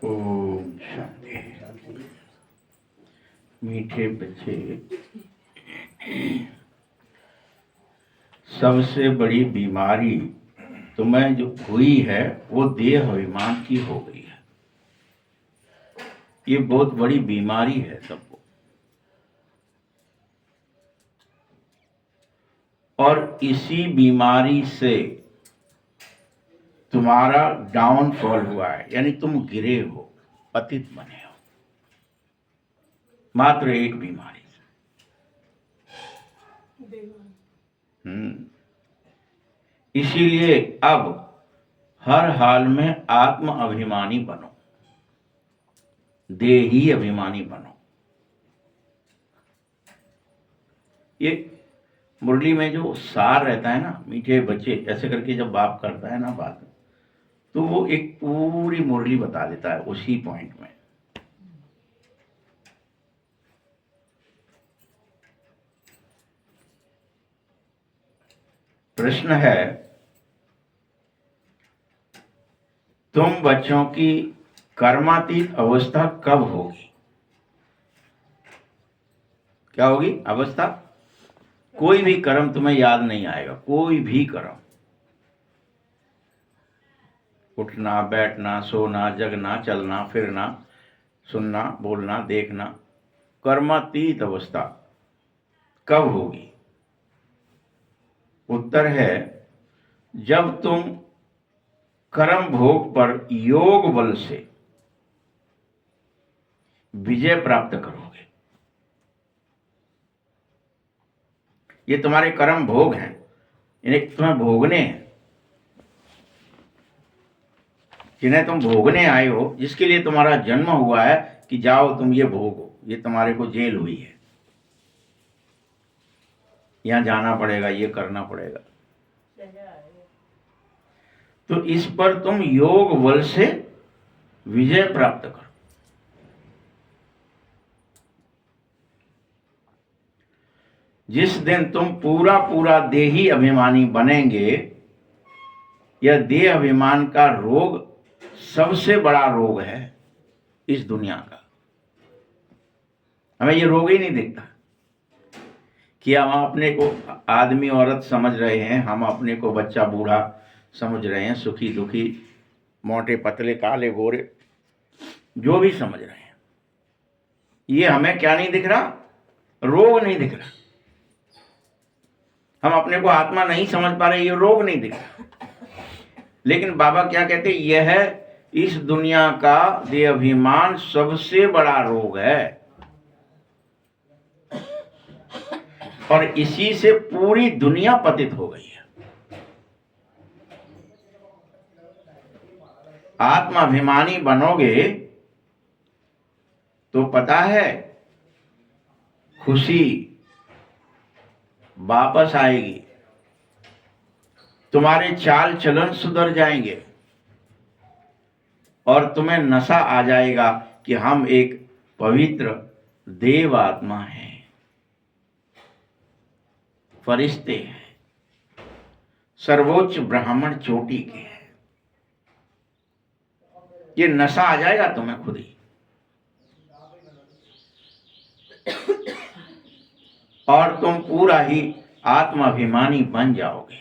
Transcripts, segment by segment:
ओम शांति। मीठे बच्चे, सबसे बड़ी बीमारी तुम्हें जो हुई है वो देह अभिमान की हो गई है। ये बहुत बड़ी बीमारी है सबको, और इसी बीमारी से तुम्हारा डाउनफॉल हुआ है, यानी तुम गिरे हो, पतित बने हो, मात्र एक बीमारी से। इसीलिए अब हर हाल में आत्म अभिमानी बनो, देही अभिमानी बनो। ये मुरली में जो सार रहता है ना, मीठे बच्चे, ऐसे करके जब बाप करता है ना बात, तो वो एक पूरी मुरली बता देता है उसी पॉइंट में। प्रश्न है, तुम बच्चों की कर्मातीत अवस्था कब होगी? क्या होगी अवस्था? कोई भी कर्म तुम्हें याद नहीं आएगा, कोई भी कर्म, उठना, बैठना, सोना, जगना, चलना, फिरना, सुनना, बोलना, देखना, कर्मातीत अवस्था कब होगी? उत्तर है, जब तुम कर्म भोग पर योग बल से विजय प्राप्त करोगे। ये तुम्हारे कर्म भोग हैं, इन्हें तुम्हें भोगने हैं, जिन्हें तुम भोगने आए हो, जिसके लिए तुम्हारा जन्म हुआ है कि जाओ तुम ये भोगो। ये तुम्हारे को जेल हुई है, यहां जाना पड़ेगा, ये करना पड़ेगा। तो इस पर तुम योग बल से विजय प्राप्त करो। जिस दिन तुम पूरा पूरा देही अभिमानी बनेंगे, यह देह अभिमान का रोग सबसे बड़ा रोग है इस दुनिया का। हमें ये रोग ही नहीं दिखता कि हम अपने को आदमी औरत समझ रहे हैं, हम अपने को बच्चा बूढ़ा समझ रहे हैं, सुखी दुखी, मोटे पतले, काले गोरे, जो भी समझ रहे हैं। ये हमें क्या नहीं दिख रहा? रोग नहीं दिख रहा। हम अपने को आत्मा नहीं समझ पा रहे, ये रोग नहीं दिख रहा। लेकिन बाबा क्या कहते, यह है इस दुनिया का देह अभिमान सबसे बड़ा रोग है, और इसी से पूरी दुनिया पतित हो गई है। आत्माभिमानी बनोगे तो पता है खुशी वापस आएगी, तुम्हारे चाल चलन सुधर जाएंगे, और तुम्हें नशा आ जाएगा कि हम एक पवित्र देव आत्मा हैं, फरिश्ते हैं, सर्वोच्च ब्राह्मण चोटी के हैं। ये नशा आ जाएगा तुम्हें खुद ही, और तुम पूरा ही आत्माभिमानी बन जाओगे।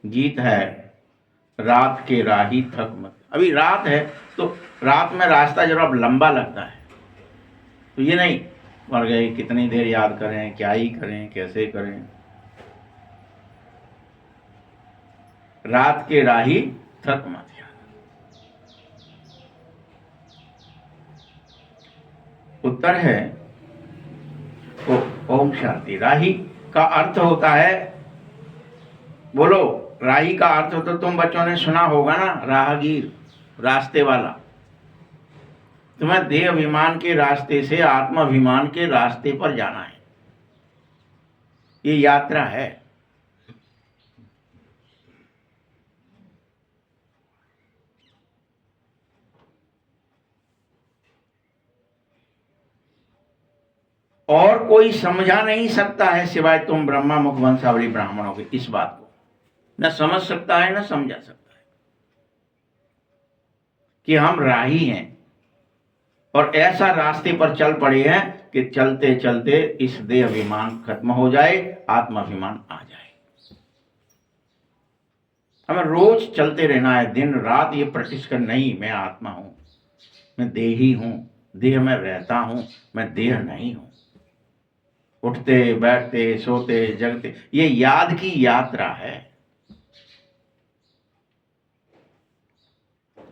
गीत है, रात के राही थक मत। अभी रात है तो रात में रास्ता जरा लंबा लगता है, तो ये नहीं मर गए, कितनी देर याद करें, क्या ही करें, कैसे करें। रात के राही थक मत जाना। उत्तर है ओम शांति। राही का अर्थ होता है, बोलो, राही का अर्थ तो तुम बच्चों ने सुना होगा ना, राहगीर, रास्ते वाला। तुम्हें देह अभिमान के रास्ते से आत्माभिमान के रास्ते पर जाना है, ये यात्रा है। और कोई समझा नहीं सकता है सिवाय तुम ब्रह्मा मुख वंशावली ब्राह्मणों के इस बात को। न समझ सकता है, न समझा सकता है। कि हम राही हैं और ऐसा रास्ते पर चल पड़े हैं कि चलते चलते इस देह अभिमान खत्म हो जाए, आत्माभिमान आ जाए। हमें रोज चलते रहना है, दिन रात ये प्रैक्टिस कर, नहीं मैं आत्मा हूं, मैं देही हूं, देह में रहता हूं, मैं देह नहीं हूं। उठते बैठते सोते जगते ये याद की यात्रा है।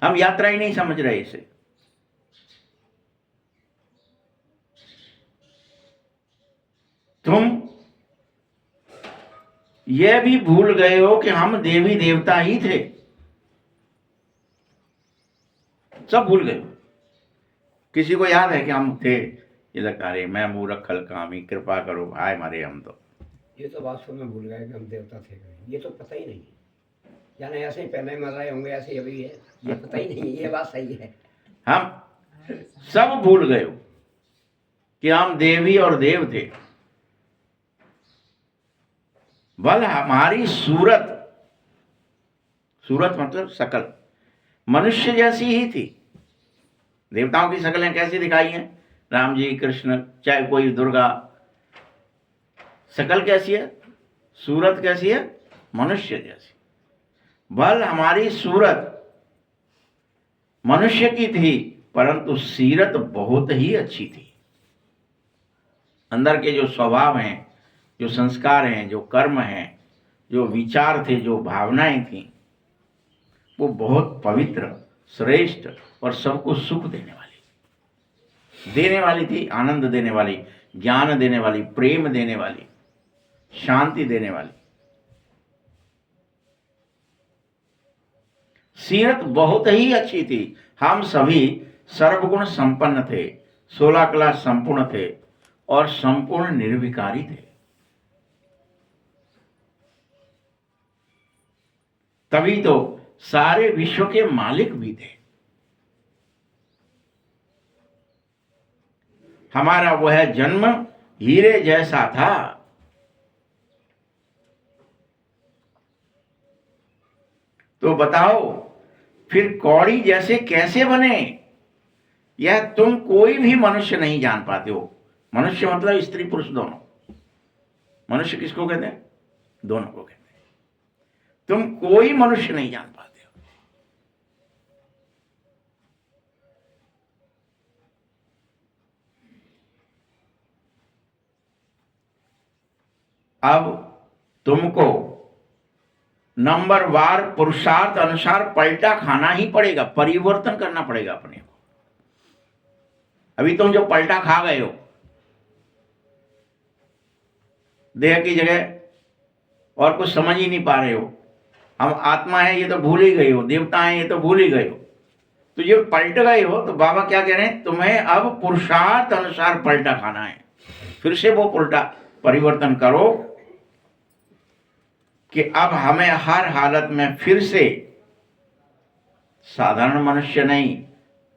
हम यात्रा ही नहीं समझ रहे इसे। तुम ये भी भूल गए हो कि हम देवी देवता ही थे, सब भूल गए। किसी को याद है कि हम थे? ये लगता है मैं मूर्ख खल कामी, कृपा करो भाई मारे हम तो। ये तो वास्तव में भूल गए कि हम देवता थे, ये तो पता ही नहीं है। यानी ऐसे ही पहले मर रहे होंगे, ऐसे ही अभी है, ये पता ही नहीं है। ये बात सही है, हम सब भूल गए हो कि हम देवी और देव थे। बल हमारी सूरत, सूरत मतलब शकल मनुष्य जैसी ही थी। देवताओं की शक्लें कैसी दिखाई हैं? राम जी, कृष्ण, चाहे कोई दुर्गा, शकल कैसी है? सूरत कैसी है? मनुष्य जैसी। बल हमारी सूरत मनुष्य की थी, परंतु सीरत बहुत ही अच्छी थी। अंदर के जो स्वभाव हैं, जो संस्कार हैं, जो कर्म हैं, जो विचार थे, जो भावनाएं थी, वो बहुत पवित्र, श्रेष्ठ और सबको सुख देने वाली थी, आनंद देने वाली, ज्ञान देने वाली, प्रेम देने वाली, शांति देने वाली। सीरत बहुत ही अच्छी थी। हम सभी सर्वगुण संपन्न थे, 16 कला संपूर्ण थे और संपूर्ण निर्विकारी थे। तभी तो सारे विश्व के मालिक भी थे। हमारा वह जन्म हीरे जैसा था। तो बताओ फिर कौड़ी जैसे कैसे बने? यह तुम कोई भी मनुष्य नहीं जान पाते हो। मनुष्य मतलब स्त्री पुरुष दोनों। मनुष्य किसको कहते हैं? दोनों को कहते हैं। तुम कोई मनुष्य नहीं जान पाते हो। अब तुमको नंबरवार पुरुषार्थ अनुसार पलटा खाना ही पड़ेगा, परिवर्तन करना पड़ेगा अपने को। अभी तुम जो पलटा खा गए हो, देह की जगह और कुछ समझ ही नहीं पा रहे हो। हम आत्मा है ये तो भूल ही गए हो, देवता है ये तो भूल ही गए हो। तो ये पलट गए हो तो बाबा क्या कह रहे हैं? तुम्हें अब पुरुषार्थ अनुसार पलटा खाना है। फिर से वो पलटा परिवर्तन करो कि अब हमें हर हालत में फिर से साधारण मनुष्य नहीं,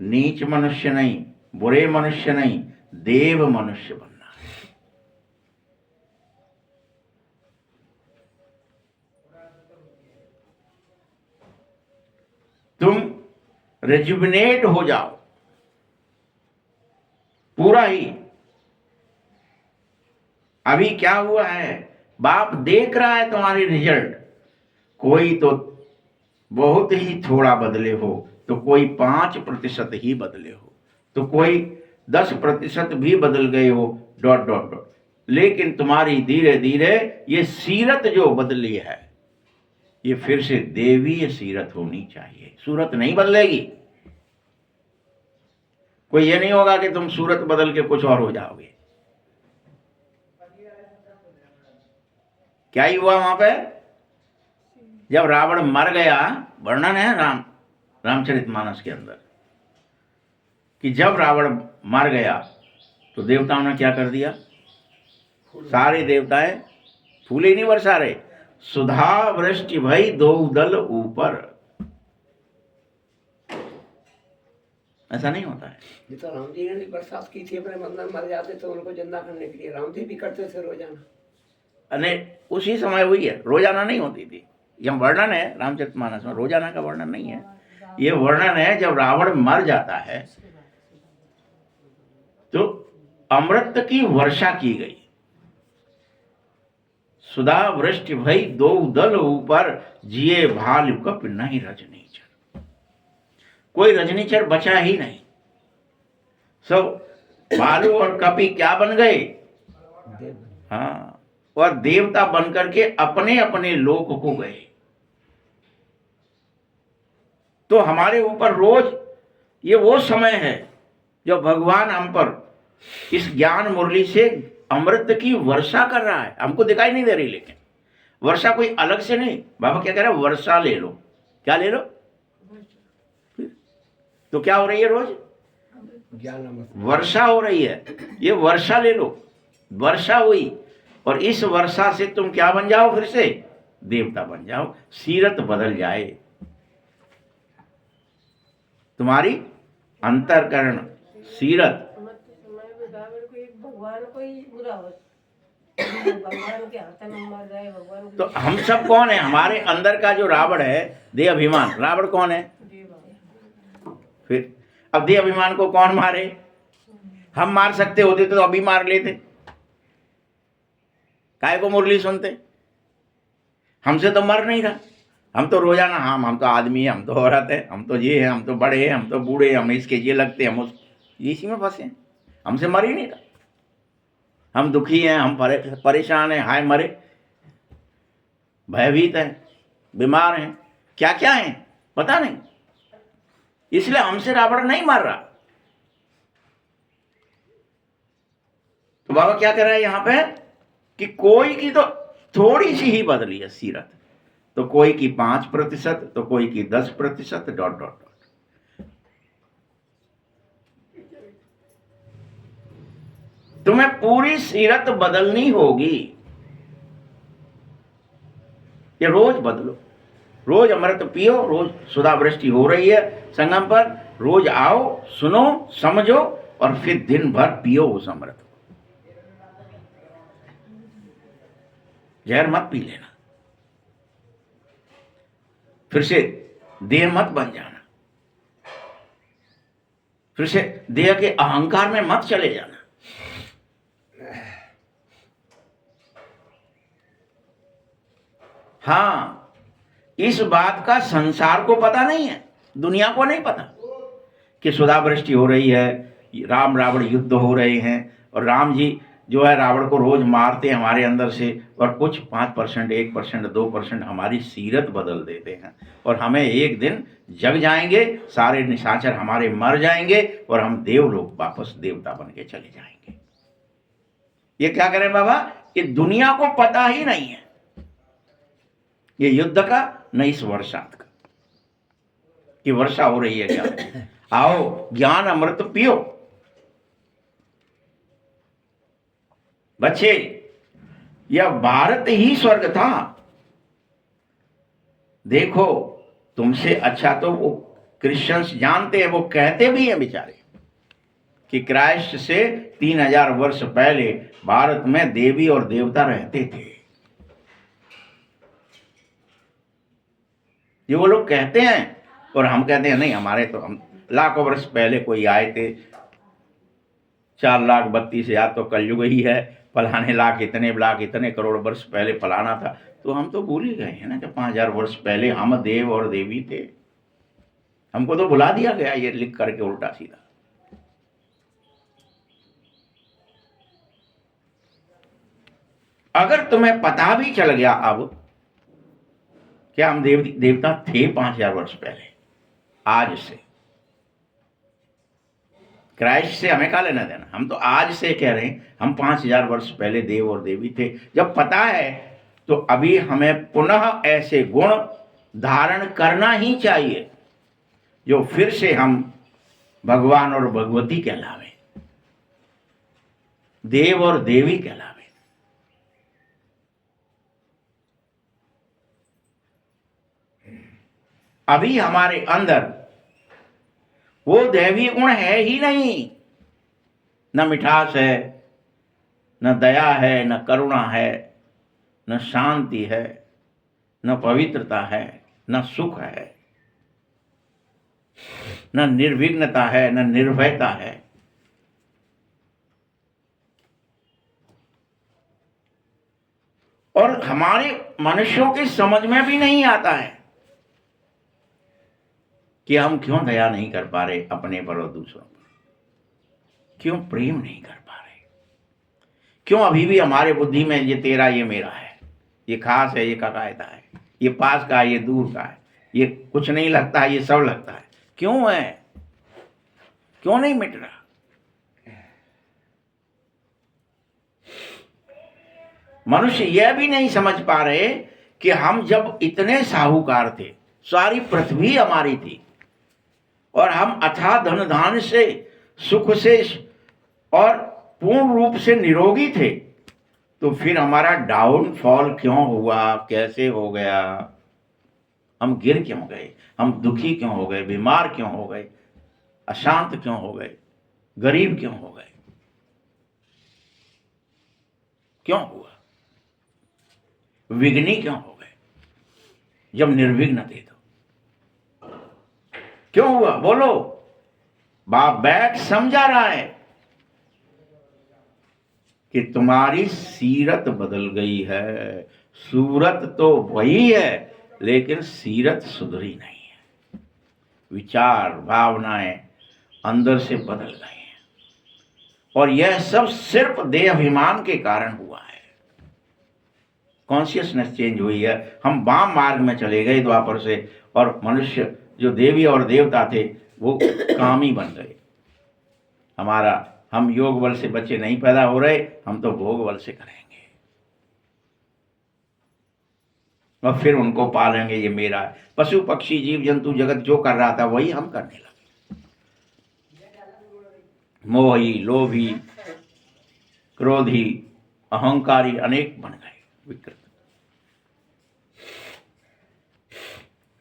नीच मनुष्य नहीं, बुरे मनुष्य नहीं, देव मनुष्य बनना है। तुम रेजुविनेट हो जाओ पूरा ही। अभी क्या हुआ है? बाप देख रहा है तुम्हारी रिजल्ट। कोई तो बहुत ही थोड़ा बदले हो, तो कोई 5% ही बदले हो, तो कोई 10% भी बदल गए हो, डॉट डॉट डॉट। लेकिन तुम्हारी धीरे धीरे ये सीरत जो बदली है, ये फिर से देवीय सीरत होनी चाहिए। सूरत नहीं बदलेगी। कोई ये नहीं होगा कि तुम सूरत बदल के कुछ और हो जाओगे। क्या ही हुआ वहां पे? जब रावण मर गया, वर्णन है रामचरितमानस के अंदर कि जब रावण मर गया तो देवताओं ने क्या कर दिया? सारे देवताएं फूल ही नहीं बरसा रहे। सुधा वृष्टि भई दो दल ऊपर। ऐसा नहीं होता है। ये तो राम जी ने भी बरसात की थी, अपने बंधन मर जाते तो उनको जिंदा करने के लिए राम जी भी करते थे रोजाना। अरे उसी समय हुई है, रोजाना नहीं होती थी। यह वर्णन है रामचरितमानस में, रोजाना का वर्णन नहीं है। ये वर्णन है जब रावण मर जाता है तो अमृत की वर्षा की गई, सुधा वृष्टि भई दो दल ऊपर, जिए भालु कप नहीं रजनीचर। कोई रजनीचर बचा ही नहीं, सब भालू और कपि क्या बन गए? देव हाँ, और देवता बनकर के अपने अपने लोक को गए। तो हमारे ऊपर रोज ये वो समय है जो भगवान हम पर इस ज्ञान मुरली से अमृत की वर्षा कर रहा है। हमको दिखाई नहीं दे रही, लेकिन वर्षा कोई अलग से नहीं। बाबा क्या कह रहे हैं? वर्षा ले लो। क्या ले लो? तो क्या हो रही है? रोज ज्ञान अमृत वर्षा हो रही है। ये वर्षा ले लो। वर्षा हुई और इस वर्षा से तुम क्या बन जाओ? फिर से देवता बन जाओ, सीरत बदल जाए तुम्हारी अंतरकरण सीरत। भगवान को ही बुरा हो, भगवान के हाथ में मर जाए, भगवान तो हम सब कौन है? हमारे अंदर का जो रावण है, देह अभिमान, रावण कौन है? फिर अब देह अभिमान को कौन मारे? हम मार सकते होते तो अभी मार लेते। काय को मुरली सुनते? हमसे तो मर नहीं रहा। हम तो रोजाना हम तो आदमी है, हम तो औरत है, हम तो ये है, हम तो बड़े हैं, हम तो बूढ़े, हम इसके ये लगते, हम उस इसी में फंसे हैं। हमसे मर ही नहीं रहा। हम दुखी हैं, हम परेशान हैं, हाय मरे, भयभीत हैं, बीमार हैं, क्या क्या हैं पता नहीं। इसलिए हमसे रावण नहीं मर रहा। तो बाबा क्या कर रहा है यहां पे कि कोई की तो थोड़ी सी ही बदली है सीरत, तो कोई की 5%, तो कोई की 10%, डॉट डॉट डॉट। तुम्हें पूरी सीरत बदलनी होगी। ये रोज बदलो, रोज अमृत पियो, रोज सुधा वृष्टि हो रही है संगम पर, रोज आओ, सुनो, समझो और फिर दिन भर पियो उस अमृत को। जहर मत पी लेना, फिर से देह मत बन जाना, फिर से देह के अहंकार में मत चले जाना। हाँ, इस बात का संसार को पता नहीं है, दुनिया को नहीं पता कि सुधा वृष्टि हो रही है, राम रावण युद्ध हो रहे हैं, और राम जी जो है रावण को रोज मारते हैं हमारे अंदर से, और कुछ 5%, 1%, 2% हमारी सीरत बदल देते हैं, और हमें एक दिन जग जाएंगे, सारे निशाचर हमारे मर जाएंगे और हम देवलोक वापस देवता बन के चले जाएंगे। ये क्या करें बाबा? ये दुनिया को पता ही नहीं है, ये युद्ध का न इस वर्षांत का कि वर्षा हो रही है क्या। आओ ज्ञान अमृत पियो बच्चे। यह भारत ही स्वर्ग था। देखो तुमसे अच्छा तो वो क्रिश्चियंस जानते हैं, वो कहते भी हैं बेचारे कि क्राइस्ट से 3000 वर्ष पहले भारत में देवी और देवता रहते थे। ये वो लोग कहते हैं, और हम कहते हैं नहीं, हमारे तो हम लाखों वर्ष पहले कोई आए थे, 4,32,000 तो कलयुग ही है, फलाने लाख इतने करोड़ वर्ष पहले फलाना था। तो हम तो भूल ही गए हैं ना कि 5000 वर्ष पहले हम देव और देवी थे। हमको तो भुला दिया गया ये लिख करके उल्टा सीधा। अगर तुम्हें पता भी चल गया अब क्या हम देवता थे 5000 वर्ष पहले, आज से क्राइस्ट से हमें क्या लेना देना? हम तो आज से कह रहे हैं हम 5000 वर्ष पहले देव और देवी थे। जब पता है तो अभी हमें पुनः ऐसे गुण धारण करना ही चाहिए जो फिर से हम भगवान और भगवती कहलावे, देव और देवी कहलावे। अभी हमारे अंदर वो दैवी गुण है ही नहीं, न मिठास है, न दया है, न करुणा है, न शांति है, न पवित्रता है, न सुख है। न निर्विघ्नता है, न निर्भयता है। और हमारे मनुष्यों की समझ में भी नहीं आता है कि हम क्यों दया नहीं कर पा रहे अपने पर और दूसरों पर, क्यों प्रेम नहीं कर पा रहे, क्यों अभी भी हमारे बुद्धि में ये तेरा ये मेरा है, ये खास है ये कायदा है, ये पास का है ये दूर का है, ये कुछ नहीं लगता है ये सब लगता है। क्यों है, क्यों नहीं मिट रहा? मनुष्य यह भी नहीं समझ पा रहे कि हम जब इतने साहूकार थे, सारी पृथ्वी हमारी थी और हम अथाह धन धान से, सुख से और पूर्ण रूप से निरोगी थे, तो फिर हमारा डाउनफॉल क्यों हुआ, कैसे हो गया? हम गिर क्यों गए? हम दुखी क्यों हो गए? बीमार क्यों हो गए? अशांत क्यों हो गए? गरीब क्यों हो गए? क्यों हुआ? विघ्नी क्यों हो गए जब निर्विघ्न थे? तो क्यों हुआ बोलो? बाप बैठ समझा रहा है कि तुम्हारी सीरत बदल गई है। सूरत तो वही है लेकिन सीरत सुधरी नहीं है। विचार भावनाएं अंदर से बदल गए हैं और यह सब सिर्फ देहाभिमान के कारण हुआ है। कॉन्शियसनेस चेंज हुई है। हम वाम मार्ग में चले गए द्वापर से और मनुष्य जो देवी और देवता थे वो कामी बन गए। हम योग बल से बच्चे नहीं पैदा हो रहे, हम तो भोग बल से करेंगे और फिर उनको पालेंगे, ये मेरा है। पशु पक्षी जीव जंतु जगत जो कर रहा था वही हम करने लगे। मोही, लोभी, क्रोधी, अहंकारी अनेक बन गए, विकृत।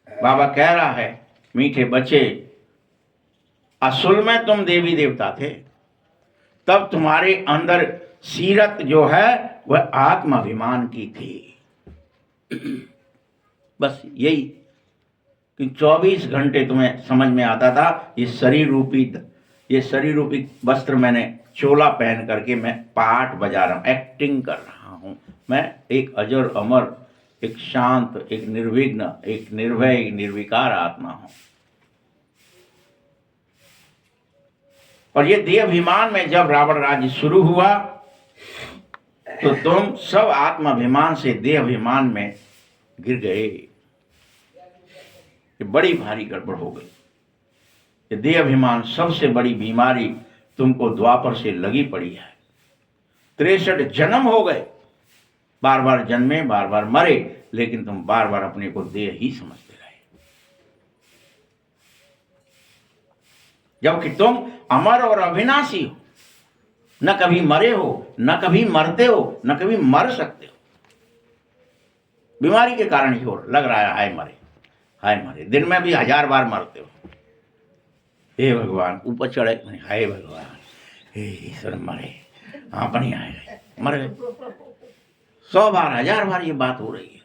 बाबा कह रहा है, मीठे बच्चे, असल में तुम देवी देवता थे, तब तुम्हारे अंदर सीरत जो है वह आत्माभिमान की थी। बस यही कि 24 घंटे तुम्हें समझ में आता था ये शरीर रूपी वस्त्र मैंने चोला पहन करके मैं पाठ बजा रहा हूं, एक्टिंग कर रहा हूं। मैं एक अजर अमर, एक शांत, एक निर्विघ्न, एक निर्भय, एक निर्विकार आत्मा हूं। और ये देहाभिमान में जब रावण राज्य शुरू हुआ तो तुम सब आत्माभिमान से देहाभिमान में गिर गए। ये बड़ी भारी गड़बड़ हो गई। ये देहाभिमान सबसे बड़ी बीमारी तुमको द्वापर से लगी पड़ी है। 63 जन्म हो गए, बार बार जन्मे, बार बार मरे, लेकिन तुम बार बार अपने को देह ही समझते रहे, जबकि तुम अमर और अविनाशी हो। न कभी मरे हो, न कभी मरते हो, न कभी मर सकते हो। बीमारी के कारण ही हो लग रहा है हाय मरे, हाय मरे। दिन में भी 1000 बार मरते हो। हे भगवान, ऊपर चढ़े, हाय भगवान, हे ईश्वर, मरे, हाँ अपनी आए, मर गए। 100 बार, 1000 बार ये बात हो रही है।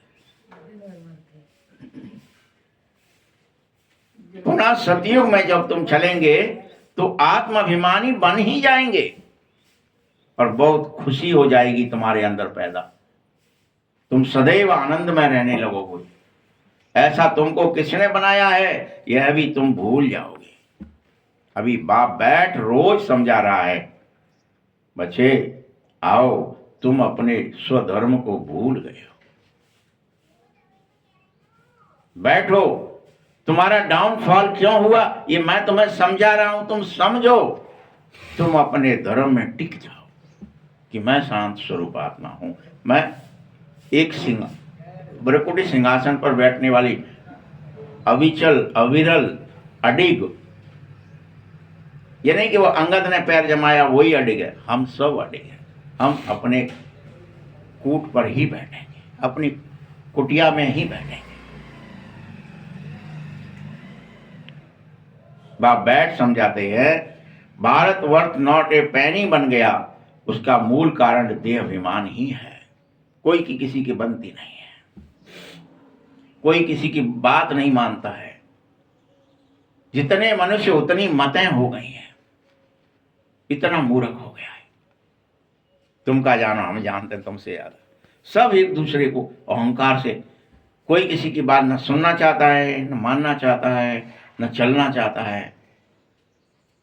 पुनः सतयुग में जब तुम चलेंगे तो आत्माभिमानी बन ही जाएंगे और बहुत खुशी हो जाएगी तुम्हारे अंदर पैदा। तुम सदैव आनंद में रहने लगोगे। ऐसा तुमको किसने बनाया है यह भी तुम भूल जाओगे। अभी बाप बैठ रोज समझा रहा है, बच्चे आओ, तुम अपने स्वधर्म को भूल गए हो। बैठो, तुम्हारा डाउनफॉल क्यों हुआ ये मैं तुम्हें समझा रहा हूं, तुम समझो। तुम अपने धर्म में टिक जाओ कि मैं शांत स्वरूप आत्मा हूं। मैं एक ब्रकुटी सिंहासन पर बैठने वाली अविचल, अविरल, अडिग। ये नहीं कि वो अंगद ने पैर जमाया वही अडिग है। हम सब अडिग हैं। हम अपने कूट पर ही बैठेंगे, अपनी कुटिया में ही बैठेंगे। बाप बैठ समझाते हैं, भारतवर्ष नॉट ए पैनी बन गया, उसका मूल कारण देहाभिमान ही है। कोई की किसी की बनती नहीं है, कोई किसी की बात नहीं मानता है। जितने मनुष्य उतनी मतें हो गई हैं, इतना मूर्ख हो गया है। तुम का जानो, हम जानते हैं तुमसे ज्यादा। सब एक दूसरे को अहंकार से, कोई किसी की बात न सुनना चाहता है, न मानना चाहता है, न चलना चाहता है,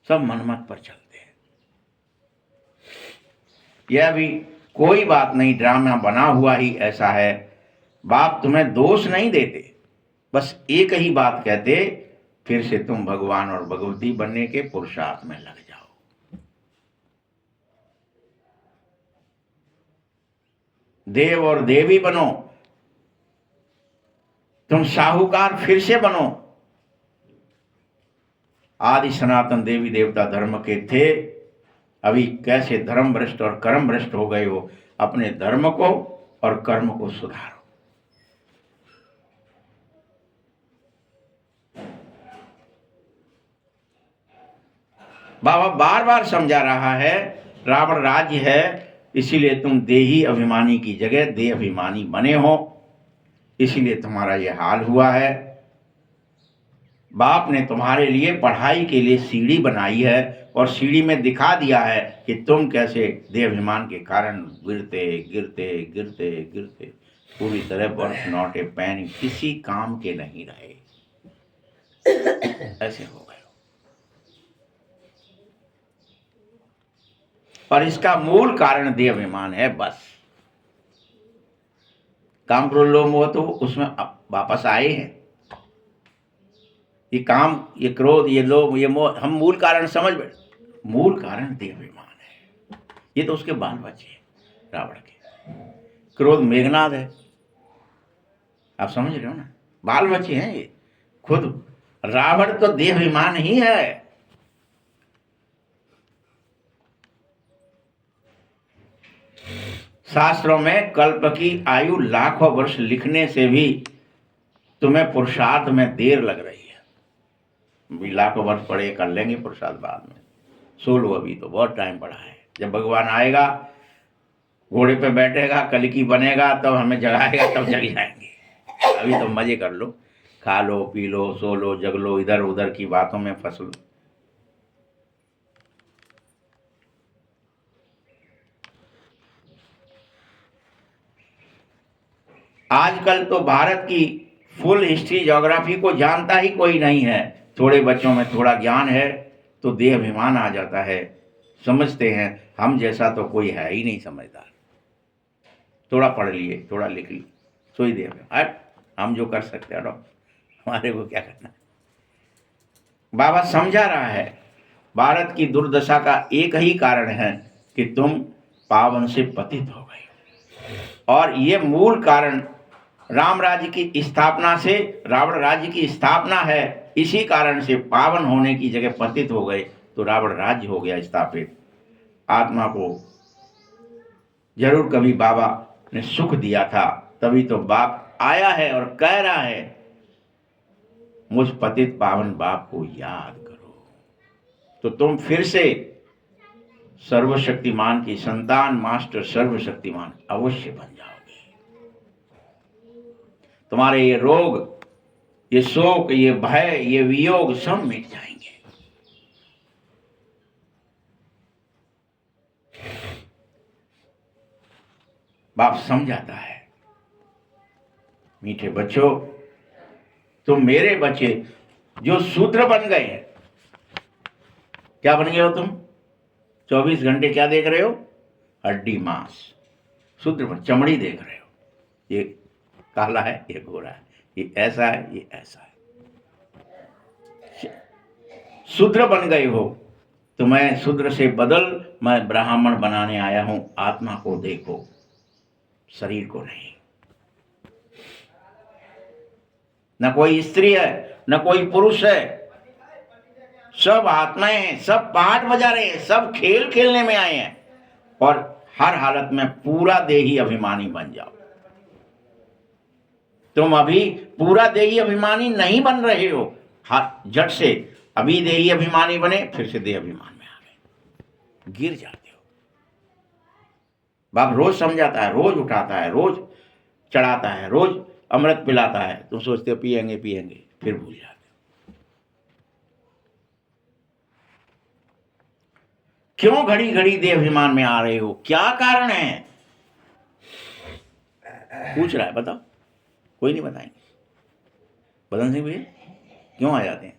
सब मनमत पर चलते हैं। यह भी कोई बात नहीं, ड्रामा बना हुआ ही ऐसा है। बाप तुम्हें दोष नहीं देते, बस एक ही बात कहते, फिर से तुम भगवान और भगवती बनने के पुरुषार्थ में लग जाओ। देव और देवी बनो, तुम साहूकार फिर से बनो। आदि सनातन देवी देवता धर्म के थे, अभी कैसे धर्म भ्रष्ट और कर्म भ्रष्ट हो गए हो। अपने धर्म को और कर्म को सुधारो। बाबा बार बार समझा रहा है, रावण राज्य है, इसीलिए तुम देही अभिमानी की जगह देह अभिमानी बने हो, इसीलिए तुम्हारा यह हाल हुआ है। बाप ने तुम्हारे लिए पढ़ाई के लिए सीढ़ी बनाई है और सीढ़ी में दिखा दिया है कि तुम कैसे देह अभिमान के कारण गिरते गिरते गिरते गिरते पूरी तरह बर्थ नॉट ए पैन, किसी काम के नहीं रहे, ऐसे हो गए। और इसका मूल कारण देह अभिमान है। बस काम क्रोध लोभ मोह तो उसमें वापस आए हैं। ये काम, ये क्रोध, ये लोभ, ये मोह हम मूल कारण समझ बैठे, मूल कारण देह अभिमान है। ये तो उसके बाल बच्चे हैं रावण के। क्रोध मेघनाद है, आप समझ रहे हो ना, बाल बच्चे हैं ये खुद। रावण तो देह अभिमान ही है। शास्त्रों में कल्प की आयु लाखों वर्ष लिखने से भी तुम्हें पुरुषार्थ में देर लग रही है। भी लाखों वर्ष पढ़े कर लेंगे पुरुषार्थ बाद में, सो लो, अभी तो बहुत टाइम पड़ा है। जब भगवान आएगा, घोड़े पे बैठेगा, कलिकी बनेगा, तब हमें जगाएगा, तब जग जाएंगे। अभी तो मजे कर लो, खा लो, पी लो, सो लो, जग लो, इधर उधर की बातों में फंस लो। आजकल तो भारत की फुल हिस्ट्री ज्योग्राफी को जानता ही कोई नहीं है। थोड़े बच्चों में थोड़ा ज्ञान है तो देह अभिमान आ जाता है, समझते हैं हम जैसा तो कोई है ही नहीं समझदार। थोड़ा पढ़ लिए, थोड़ा लिख लिए, सोई देह में हम जो कर सकते हैं हमारे को क्या करना। बाबा समझा रहा है, भारत की दुर्दशा का एक ही कारण है कि तुम पावन से पतित हो गए। और ये मूल कारण राम राज्य की स्थापना से रावण राज्य की स्थापना है। इसी कारण से पावन होने की जगह पतित हो गए तो रावण राज्य हो गया स्थापित। आत्मा को जरूर कभी बाबा ने सुख दिया था, तभी तो बाप आया है और कह रहा है मुझ पतित पावन बाप को याद करो, तो तुम फिर से सर्वशक्तिमान की संतान, मास्टर सर्वशक्तिमान अवश्य बन जाओगे। तुम्हारे ये रोग, ये शोक, ये भय, ये वियोग सब मिट जाएंगे। बाप समझाता है, मीठे बच्चों, तुम मेरे बच्चे जो शूद्र बन गए हैं। क्या बन गए हो तुम? 24 घंटे क्या देख रहे हो? हड्डी मांस। शूद्र बन, चमड़ी देख रहे हो, ये काला है, ये गोरा है, ये ऐसा है, ये ऐसा है। शूद्र बन गए हो तो मैं शूद्र से बदल मैं ब्राह्मण बनाने आया हूं। आत्मा को देखो, शरीर को नहीं। न कोई स्त्री है, न कोई पुरुष है, सब आत्माएं हैं, सब पाठ बजा रहे हैं, सब खेल खेलने में आए हैं। और हर हालत में पूरा देही अभिमानी बन जाओ। तुम अभी पूरा देही अभिमानी नहीं बन रहे हो, झट से अभी देही अभिमानी बने, फिर से देह अभिमान में आ गए, गिर जाते हो। बाप रोज समझाता है, रोज उठाता है, रोज चढ़ाता है, रोज अमृत पिलाता है। तुम सोचते हो पिएंगे पिएंगे, फिर भूल जाते हो। क्यों घड़ी घड़ी देहाभिमान में आ रहे हो, क्या कारण है? पूछ रहा है, बताओ। कोई नहीं बताएंगे। बदन सिंह भैया क्यों आ जाते हैं?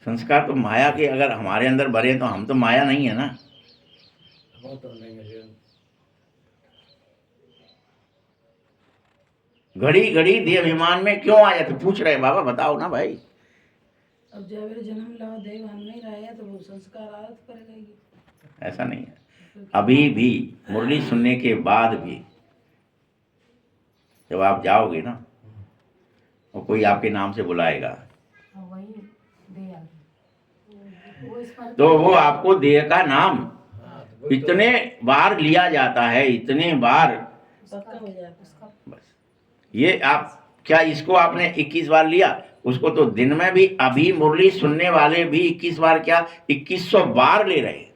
संस्कार तो माया के अगर हमारे अंदर भरे तो हम तो माया नहीं है ना। घड़ी घड़ी देहाभिमान में क्यों आ जाते? पूछ रहे बाबा, बताओ ना भाई। अब जब मेरे जन्म लाओ देव हम नहीं रहे तो वो संस्कार आदत करेगा ही। ऐसा नहीं है। अभी भी मुरली सुनने के बाद भी जब आप जाओगे ना, वो कोई आपके नाम से बुलाएगा वही दे आ वो इस पर तो वो आपको देह का नाम इतने बार लिया जाता है, इतने बार। पक्का हो जाएगा उसका। बस ये आप क्या इसको आपने 21 बार लिया, उसको तो दिन में भी अभी मुरली सुनने वाले भी 21 बार क्या 2100 बार ले रहे हैं।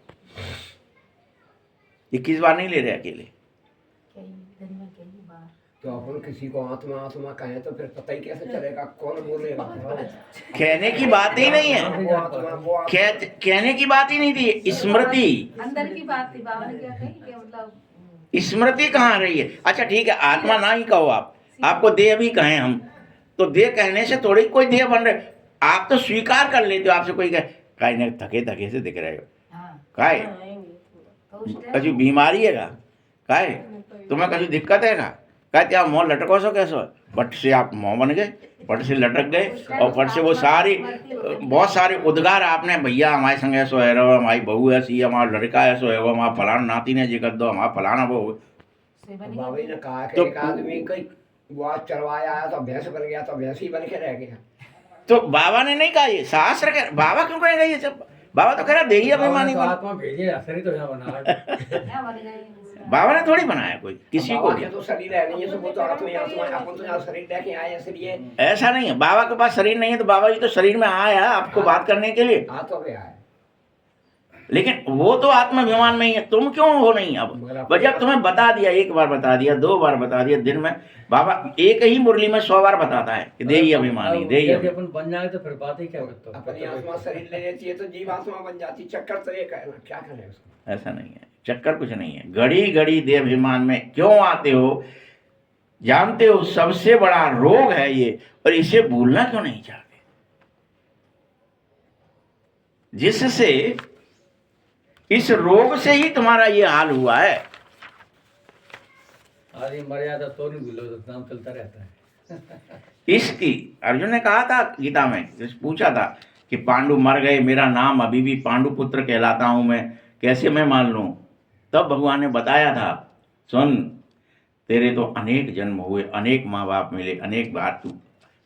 21 बार नहीं ले रहे अकेले। कई दिन में कई बार तो अपन किसी को आत्मा आत्मा कहें तो फिर पता ही कैसे चलेगा कौन बोलेगा? कहने की बात ही नहीं है, वो आत्मा वो आत्मा। कहने की बात ही नहीं थी। स्मृति अंदर की बात थी। बाबा ने क्या कही कि मतलब स्मृति कहाँ रही है? अच्छा ठीक है, आत्मा ना ही कहो आप, आपको देह भी कहें हम, तो देह कहने से थोड़ी कोई देह बन रहे। आप तो स्वीकार कर लेते हो। आपसे कोई कहे काहे नहीं थके थके से दिख रहे हो, काहे तो उस टाइम कछु बीमारी है का, काहे तुम्हें कछु दिक्कत है का, कहते आप मुँह लटको सो कैसो, पट से आप मुँह बन गए, पट से लटक गए, और पट से वो सारी बहुत सारे उद्गार आपने, भैया हमारे संग ऐसो है रहो, हमारी बहू ऐसी, हमारा लड़का ऐसो है वो, हमारा फलाना नाती ने जी कर दो, हमारा फलाना वो। बाबा जी ने कहा कि तो एक आदमी कोई वो चरवाया आया तो भैंस बन गया तो भैंस ही बन के रह गया। तो बाबा ने नहीं कहा ये, शास्त्र कह, बाबा क्यों कहेगा ये सब? बाबा तो कह रहा देही अभिमानी बन। आत्मा भेजे शरीर तो यहाँ बना है। क्या बन गई? बाबा ने थोड़ी बनाया कोई किसी को बाबा भी। के तो शरीर है नहीं है तो वो तो आत्मा ही आत्मा है। अपन तो यहाँ शरीर लेके आए हैं इसलिए ऐसा नहीं है, बाबा के पास शरीर नहीं है तो बाबा जी तो शरीर में आया है आपको बात करने के लिए, आ तो गया है। लेकिन वो तो आत्माभिमान में ही है। तुम क्यों हो नहीं? अब जब तुम्हें बता दिया, एक बार बता दिया, 2 बार बता दिया, दिन में बाबा एक ही मुरली में 100 बार बताता है कि देही अभिमानी, देही जैसे अभिमानी। अपन बन जाए तो फिर बात ही क्या करते हो? अपनी आत्मा शरीर ले लेती है तो जीव आत्मा बन जाती। चक्कर तो ये कहना क्या करें उसको। ऐसा नहीं है, चक्कर कुछ नहीं है। घड़ी घड़ी देह अभिमान में क्यों आते हो? जानते हो सबसे बड़ा रोग है ये, और इसे भूलना क्यों नहीं चाहते? जिससे इस रोग से ही तुम्हारा ये हाल हुआ है। आदमी मर जाता तो नहीं भूलो, तो नाम चलता रहता है। इसकी अर्जुन ने कहा था गीता में, पूछा था कि पांडु मर गए, मेरा नाम अभी भी पांडु पुत्र कहलाता हूं मैं, कैसे मैं मान लूं? तब भगवान ने बताया था, सुन तेरे तो अनेक जन्म हुए, अनेक माँ बाप मिले, अनेक बार तू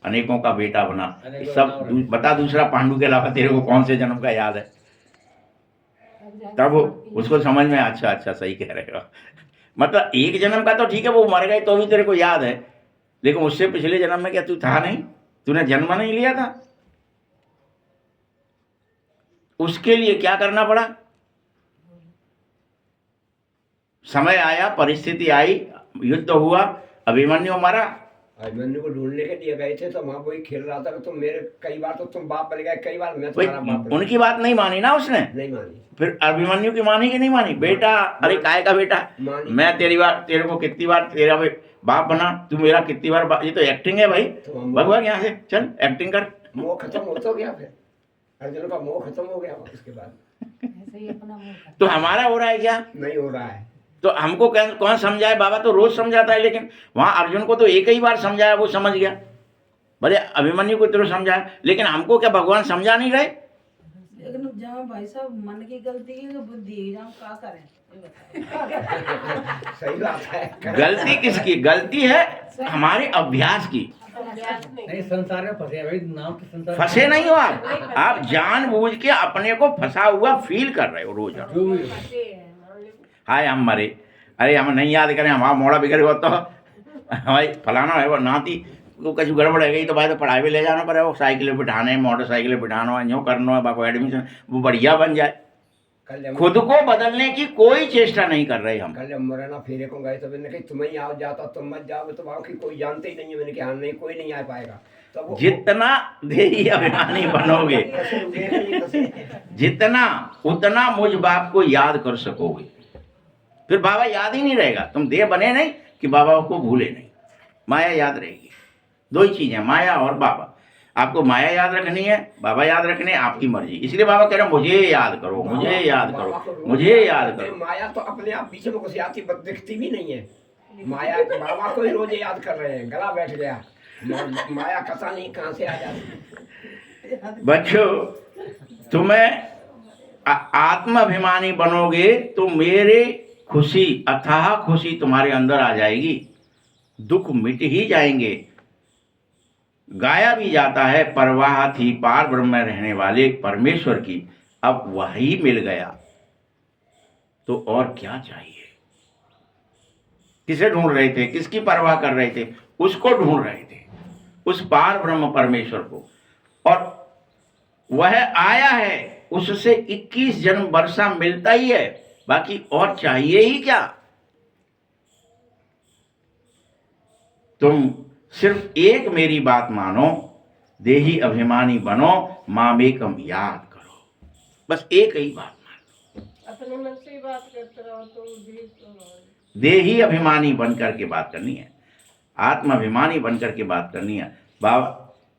अनेकों का बेटा बना, सब बता दूसरा पांडु के अलावा तेरे को कौन से जन्म का याद है? तब उसको समझ में अच्छा अच्छा सही कह रहे हो। मतलब एक जन्म का तो ठीक है, वो मर गए तो भी तेरे को याद है, लेकिन उससे पिछले जन्म में क्या तू था नहीं? तूने जन्म नहीं लिया था? उसके लिए क्या करना पड़ा? समय आया, परिस्थिति आई, युद्ध हुआ, अभिमन्यु मरा। अभिमन्यु को ढूंढने के लिए गए थे तो वहां वही खेल रहा था कि तुम मेरे कई बार तो तुम बाप बन गए, कई बार मैं तुम्हारा बाप बन उनकी बात नहीं मानी ना उसने, नहीं मानी। फिर अभिमन्यु की मानी कि नहीं मानी? बेटा, अरे काय का बेटा, मानी। मैं तेरे को कितनी बार तेरा बाप बना, तू मेरा कितनी बार ये तो एक्टिंग है भाई। तो हम भगवान यहाँ से चल एक्टिंग कर। मोह खत्म हो तो गया। फिर अर्जुन का मोह खत्म हो गया। उसके बाद ऐसे ही अपना मुंह कर। तो हमारा हो रहा है क्या? नहीं हो रहा है। तो हमको कौन समझाए? बाबा तो रोज समझाता है, लेकिन वहां अर्जुन को तो एक ही बार समझाया, वो समझ गया। भले अभिमन्यु को तो समझाया, लेकिन हमको क्या भगवान समझा नहीं रहे? लेकिन जहाँ भाई साहब मन की गलती है तो बुद्धि है, जहाँ क्या करें सही बात है। गलती किसकी? गलती है हमारे अभ्यास की। नहीं, संसार में फंसे हैं भाई, नाम तो संसार में फंसे नहीं हो आप जानबूझ के अपने को फंसा हुआ फील कर रहे हो रोज। जो भी हो। हाय हम मरे, अरे हम नहीं याद करें, हमारा मोड़ा बिगड़ गया तो हमारी फलाना है वो नाती को कछु गड़बड़ है गई तो भाई तो पढ़ाई भी ले जाना पड़े, वो साइकिल बिठाने, मोटरसाइकिल बिठाना है, यूँ करना है, बाको एडमिशन वो बढ़िया बन जाए। कल हम खुद को बदलने की कोई चेष्टा नहीं कर रहे हम। कल हम मुरैना फेरे को गए तो मैंने कहा तुम ही आओ, जाता तुम मत जाओ, तो बाकी कोई जानते ही नहीं है। मैंने कहा नहीं, कोई नहीं आ पाएगा। तो वो जितना देही अभिमानी बनोगे, जितना उतना मुझ बाप को याद कर सकोगे, फिर बाबा याद ही नहीं रहेगा। तुम देह बने नहीं कि बाबा को भूले नहीं, माया याद रहेगी। दो ही चीजें, माया और बाबा। आपको माया याद रखनी है, बाबा याद रखने, आपकी मर्जी। इसलिए बाबा कह रहे हैं मुझे याद करो, मुझे याद बाबा को करो, रोज मुझे याद याद करते हैं। करो। माया तो अपने आप पीछे में घुस आती, बस दिखती भी नहीं है। माया बाबा को ही रोज याद कर रहे हैं, गला बैठ गया। माया पता नहीं कहाँ से आ जाती। बच्चों, तुम्हें आत्माभिमानी बनोगे तो मेरे खुशी, अथाह खुशी तुम्हारे अंदर आ जाएगी। दुख मिट ही जाएंगे। गाया भी जाता है, परवाह थी पार ब्रह्म में रहने वाले परमेश्वर की, अब वही मिल गया तो और क्या चाहिए। किसे ढूंढ रहे थे, किसकी परवाह कर रहे थे? उसको ढूंढ रहे थे, उस पार ब्रह्म परमेश्वर को। और वह आया है, उससे 21 जन्म वर्षा मिलता ही है, बाकी और चाहिए ही क्या। तुम सिर्फ एक मेरी बात मानो, देही अभिमानी बनो, मामेकम याद करो। बस एक ही बात मानो, अपने मन से ही बात करते रहो तो भी देही अभिमानी बनकर के बात करनी है, आत्माभिमानी बनकर के बात करनी है। बाबा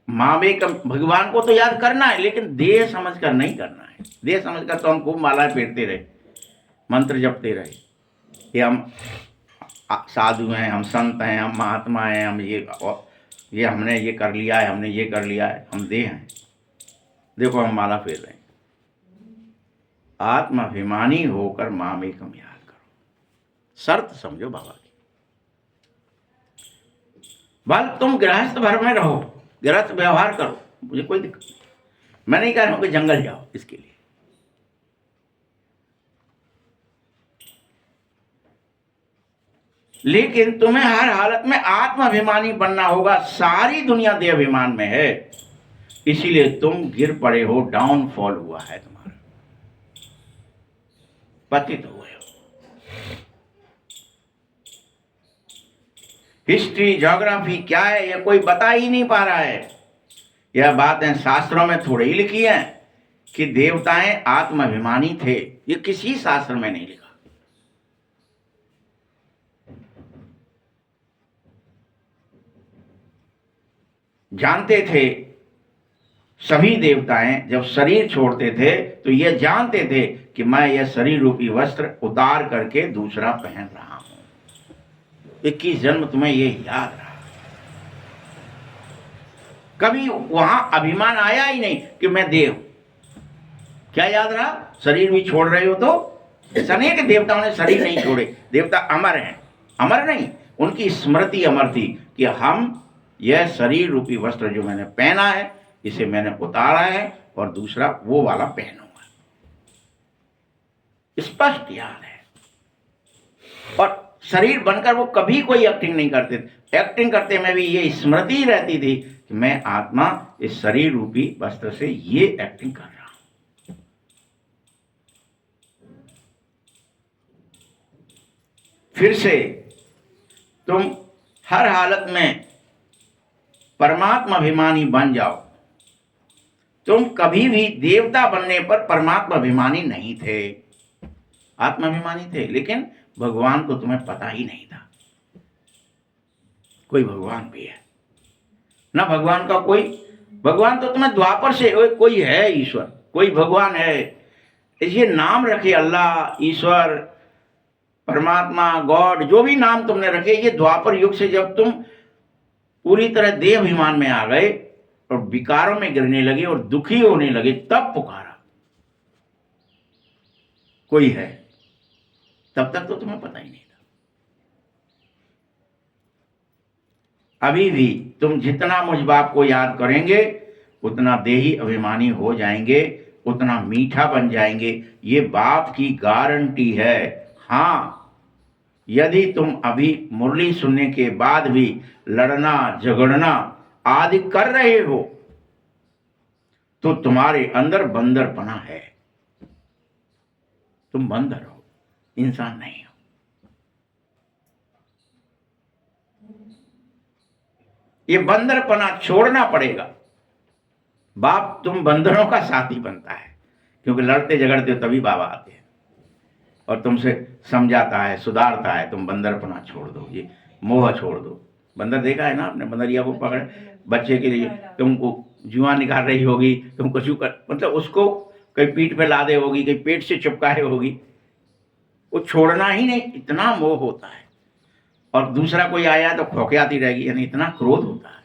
मामेकम, भगवान को तो याद करना है, लेकिन देह समझ कर नहीं करना है। देह समझ कर तो हम खूब मालाएं फेरते रहे, मंत्र जपते रहे कि हम साधु हैं, हम संत हैं, हम महात्मा हैं, हम ये हमने ये कर लिया है, हमने ये कर लिया है, हम देह हैं। देखो हम माला फेर रहे हैं। आत्माभिमानी होकर मामेकम याद करो, शर्त समझो बाबा की। बल तुम गृहस्थ भर में रहो, गृहस्थ व्यवहार करो, मुझे कोई दिक्कत नहीं। मैं नहीं कह रहा हूं कि जंगल जाओ इसके लिए, लेकिन तुम्हें हर हालत में आत्माभिमानी बनना होगा। सारी दुनिया देह अभिमान में है, इसीलिए तुम गिर पड़े हो, डाउनफॉल हुआ है तुम्हारा, पतित हुए हो। हिस्ट्री ज्योग्राफी क्या है यह कोई बता ही नहीं पा रहा है। यह बातें शास्त्रों में थोड़ी ही लिखी हैं कि देवताएं आत्माभिमानी थे, ये किसी शास्त्र में नहीं लिखा। जानते थे सभी देवताएं जब शरीर छोड़ते थे तो ये जानते थे कि मैं यह शरीर रूपी वस्त्र उतार करके दूसरा पहन रहा हूं। 21 जन्म तुम्हें ये याद रहा। कभी वहां अभिमान आया ही नहीं कि मैं देव। क्या याद रहा? शरीर भी छोड़ रहे हो तो ऐसा नहीं है कि देवताओं ने शरीर नहीं छोड़े, देवता अमर हैं। अमर नहीं, उनकी स्मृति अमर थी कि हम यह शरीर रूपी वस्त्र जो मैंने पहना है इसे मैंने उतारा है और दूसरा वो वाला पहनूंगा। स्पष्ट याद है। और शरीर बनकर वो कभी कोई एक्टिंग नहीं करते थे। एक्टिंग करते में भी ये स्मृति रहती थी कि मैं आत्मा इस शरीर रूपी वस्त्र से ये एक्टिंग कर रहा हूं। फिर से तुम हर हालत में परमात्मा अभिमानी बन जाओ। तुम कभी भी देवता बनने पर परमात्मा अभिमानी नहीं थे, आत्माभिमानी थे, लेकिन भगवान को तुम्हें पता ही नहीं था कोई भगवान भी है ना। भगवान का कोई, भगवान तो तुम्हें द्वापर से कोई है, ईश्वर कोई भगवान है, ये नाम रखे अल्लाह, ईश्वर, परमात्मा, गॉड, जो भी नाम तुमने रखे, ये द्वापर युग से जब तुम पूरी तरह देह अभिमान में आ गए और विकारों में गिरने लगे और दुखी होने लगे, तब पुकारा कोई है। तब तक तो तुम्हें पता ही नहीं था। अभी भी तुम जितना मुझ बाप को याद करेंगे उतना देही अभिमानी हो जाएंगे, उतना मीठा बन जाएंगे। ये बाप की गारंटी है। हाँ, यदि तुम अभी मुरली सुनने के बाद भी लड़ना झगड़ना आदि कर रहे हो तो तुम्हारे अंदर बंदरपना है। तुम बंदर हो, इंसान नहीं हो। ये बंदरपना छोड़ना पड़ेगा। बाप तुम बंदरों का साथी बनता है, क्योंकि लड़ते झगड़ते हो तभी बाबा आते हैं और तुमसे समझाता है, सुधारता है। तुम बंदरपना छोड़ दो, ये मोह छोड़ दो। बंदर देखा है ना आपने, बंदरिया को पकड़ बच्चे के लिए तुमको जुआ निकाल रही होगी, तुमको चू कर, मतलब उसको कहीं पीठ पे लादे होगी, कहीं पेट से चिपकाए होगी, वो छोड़ना ही नहीं, इतना मोह होता है। और दूसरा कोई आया तो खोके आती रहेगी, यानी इतना क्रोध होता है।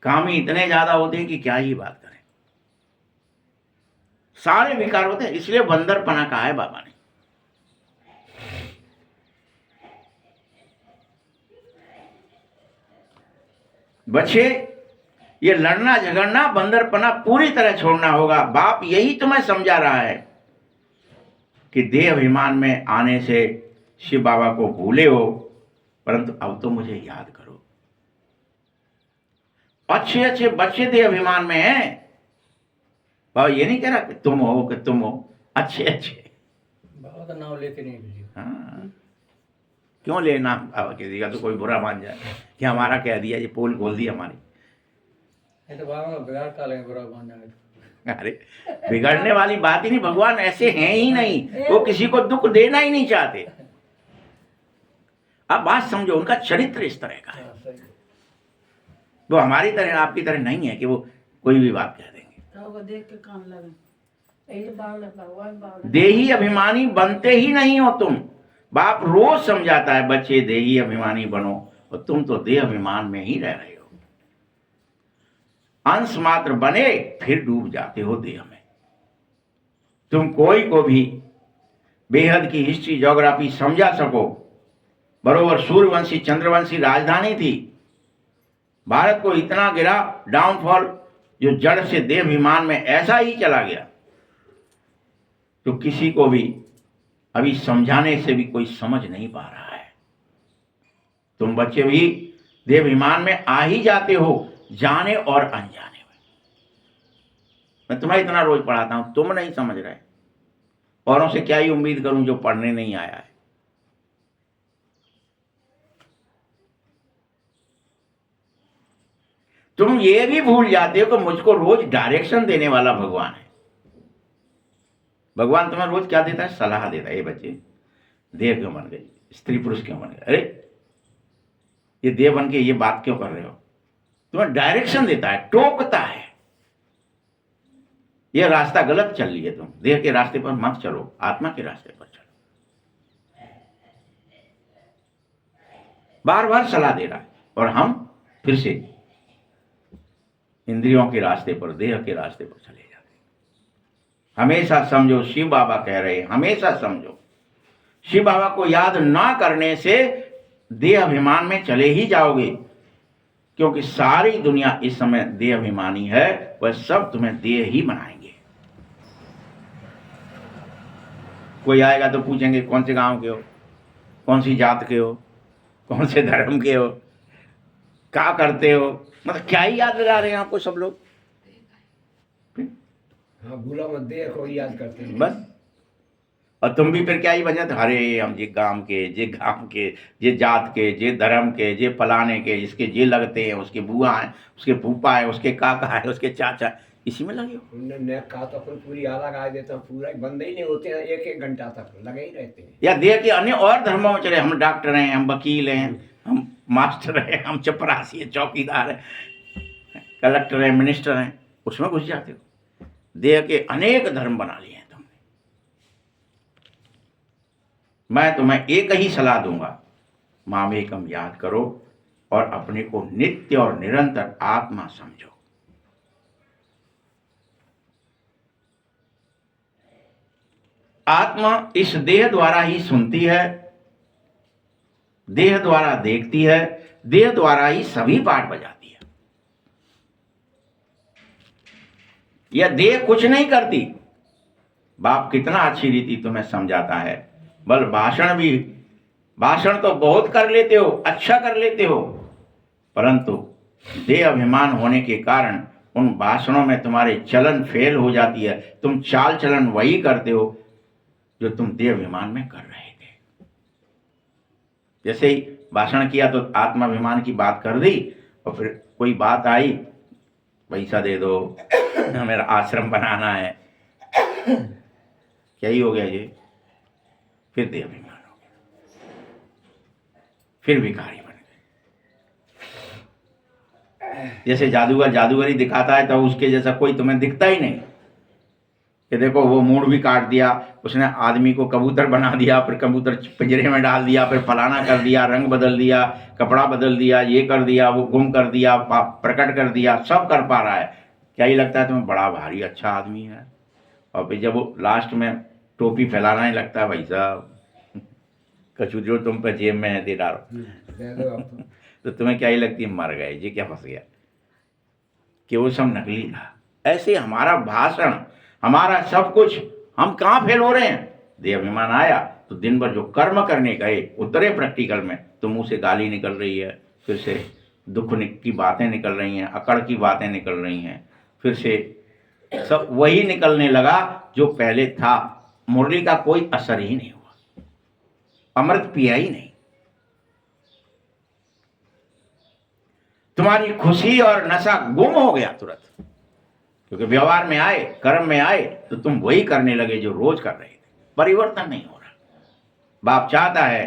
कामी इतने ज्यादा होते हैं कि क्या ही बात करें, सारे विकार होते हैं। इसलिए बंदरपना कहा है बाबा ने। बच्चे, ये लड़ना झगड़ना बंदरपना पूरी तरह छोड़ना होगा। बाप यही तुम्हें समझा रहा है कि देह अभिमान में आने से शिव बाबा को भूले हो, परंतु अब तो मुझे याद करो। अच्छे अच्छे बच्चे देह अभिमान में हैं। बाबा ये नहीं कह रहा कि तुम हो, अच्छे अच्छे। बाबा का नाम लेते नहीं किसी को। हाँ, क्यों लेना बाबा किसी का, तो कोई बुरा मान जाए कि हमारा कह दिया, ये पोल खोल दी हमारी। नहीं तो बाबा का बिगाड़ का लेंगे, बुरा मान जाएंगे। अरे बिगड़ने वाली बात ही नहीं, भगवान ऐसे हैं ही नहीं, वो किसी को दुख देना ही नहीं चाहते। आप बात समझो, उनका चरित्र इस तरह का है। हाँ, सही है। वो हमारी तरह आपकी तरह नहीं है कि वो कोई भी बात कह देंगे। वो देख के काम लगे, यही भावना भगवान भावना। देही अभिमानी बनते ही नहीं हो तुम। बाप रोज समझाता है, बच्चे देही अभिमानी बनो, और तुम तो देह अभिमान में ही रह रहे हो। अंश मात्र बने फिर डूब जाते हो देह में। तुम कोई को भी बेहद की हिस्ट्री ज्योग्राफी समझा सको। बरोबर सूर्यवंशी चंद्रवंशी राजधानी थी, भारत को इतना गिरा डाउनफॉल, जो जड़ से देह अभिमान में ऐसा ही चला गया, तो किसी को भी अभी समझाने से भी कोई समझ नहीं पा रहा है। तुम बच्चे भी देह अभिमान में आ ही जाते हो, जाने और अनजाने में। मैं तुम्हें इतना रोज पढ़ाता हूं, तुम नहीं समझ रहे। औरों से क्या ही उम्मीद करूं जो पढ़ने नहीं आया है। तुम ये भी भूल जाते हो कि मुझको रोज डायरेक्शन देने वाला भगवान है। भगवान तुम्हें रोज क्या देता है? सलाह देता है। ये बच्चे देव क्यों बन गए, स्त्री पुरुष क्यों बन गए, अरे ये देव बन के ये बात क्यों कर रहे हो? तुम्हें डायरेक्शन देता है, टोकता है। ये रास्ता गलत चल रही है, तुम देह के रास्ते पर मत चलो, आत्मा के रास्ते पर चलो। बार बार सलाह दे रहा है, और हम फिर से इंद्रियों के रास्ते पर, देह के रास्ते पर चले जाते हैं। हमेशा समझो, शिव बाबा कह रहे हैं, हमेशा समझो, शिव बाबा को याद ना करने से देह अभिमान में चले ही जाओगे। क्योंकि सारी दुनिया इस समय देह अभिमानी है, वह सब तुम्हें देह ही बनाएंगे। कोई आएगा तो पूछेंगे कौन से गांव के हो, कौन सी जात के हो, कौन से धर्म के हो, क्या करते हो, मतलब क्या ही याद दिला रहे हैं आपको सब लोग। हाँ, भूला मत देह को याद करते हैं बस। और तुम भी फिर क्या ही बन जाते, अरे हम जे गांव के, जे गांव के, जे जात के, जे धर्म के, जे फलाने के, जिसके जे लगते हैं, उसके बुआ है, उसके फूफा है, उसके काका है, उसके चाचा है, इसी में लगे हो। उन्होंने कहा तो अपन पूरी आला गा देता हूँ, पूरा बंद ही नहीं होते हैं, एक एक घंटा तक लगे ही रहते हैं। या देह के अन्य और धर्मों में चले, हम डॉक्टर हैं, हम वकील हैं, हम मास्टर हैं, हम चपरासी हैं, चौकीदार हैं, कलेक्टर हैं, मिनिस्टर हैं, उसमें घुस जाते हो। देह के अनेक धर्म बना लिए हैं तुमने। मैं तुम्हें एक ही सलाह दूंगा, मामेकम याद करो और अपने को नित्य और निरंतर आत्मा समझो। आत्मा इस देह द्वारा ही सुनती है, देह द्वारा देखती है, देह द्वारा ही सभी पाठ बजाती है। यह देह कुछ नहीं करती। बाप कितना अच्छी रीति तुम्हें समझाता है। बल भाषण तो बहुत कर लेते हो, अच्छा कर लेते हो, परंतु देह अभिमान होने के कारण उन भाषणों में तुम्हारे चलन फेल हो जाती है। तुम चाल चलन वही करते हो जो तुम देहाभिमान में कर रहे थे। जैसे ही भाषण किया तो आत्माभिमान की बात कर दी, और फिर कोई बात आई, पैसा दे दो, मेरा आश्रम बनाना है, क्या ही हो गया ये, फिर देहाभिमान हो गया, फिर भिखारी बन गए। जैसे जादूगर जादूगरी दिखाता है तो उसके जैसा कोई तुम्हें दिखता ही नहीं, कि देखो वो मूड भी काट दिया उसने, आदमी को कबूतर बना दिया, फिर कबूतर पिंजरे में डाल दिया, फिर फलाना कर दिया, रंग बदल दिया, कपड़ा बदल दिया, ये कर दिया, वो गुम कर दिया, प्रकट कर दिया, सब कर पा रहा है। क्या ही लगता है तुम्हें बड़ा भारी अच्छा आदमी है, और फिर जब वो लास्ट में टोपी फैलाना ही लगता है, भाई साहब कछु जो तुम पे जेब में है दे डालो, दे दो आप। तो तुम्हें क्या ही लगती है मर गए, ये क्या फंस गया, कि वो सब नकली था। ऐसे हमारा भाषण, हमारा सब कुछ, हम कहाँ फेल हो रहे हैं। देहाभिमान आया तो दिन भर जो कर्म करने गए उतरे प्रैक्टिकल में, तो मुंह से गाली निकल रही है, फिर से दुख की बातें निकल रही हैं, अकड़ की बातें निकल रही हैं, फिर से सब वही निकलने लगा जो पहले था। मुरली का कोई असर ही नहीं हुआ, अमृत पिया ही नहीं। तुम्हारी खुशी और नशा गुम हो गया तुरंत, क्योंकि व्यवहार में आए, कर्म में आए तो तुम वही करने लगे जो रोज कर रहे थे। परिवर्तन नहीं हो रहा। बाप चाहता है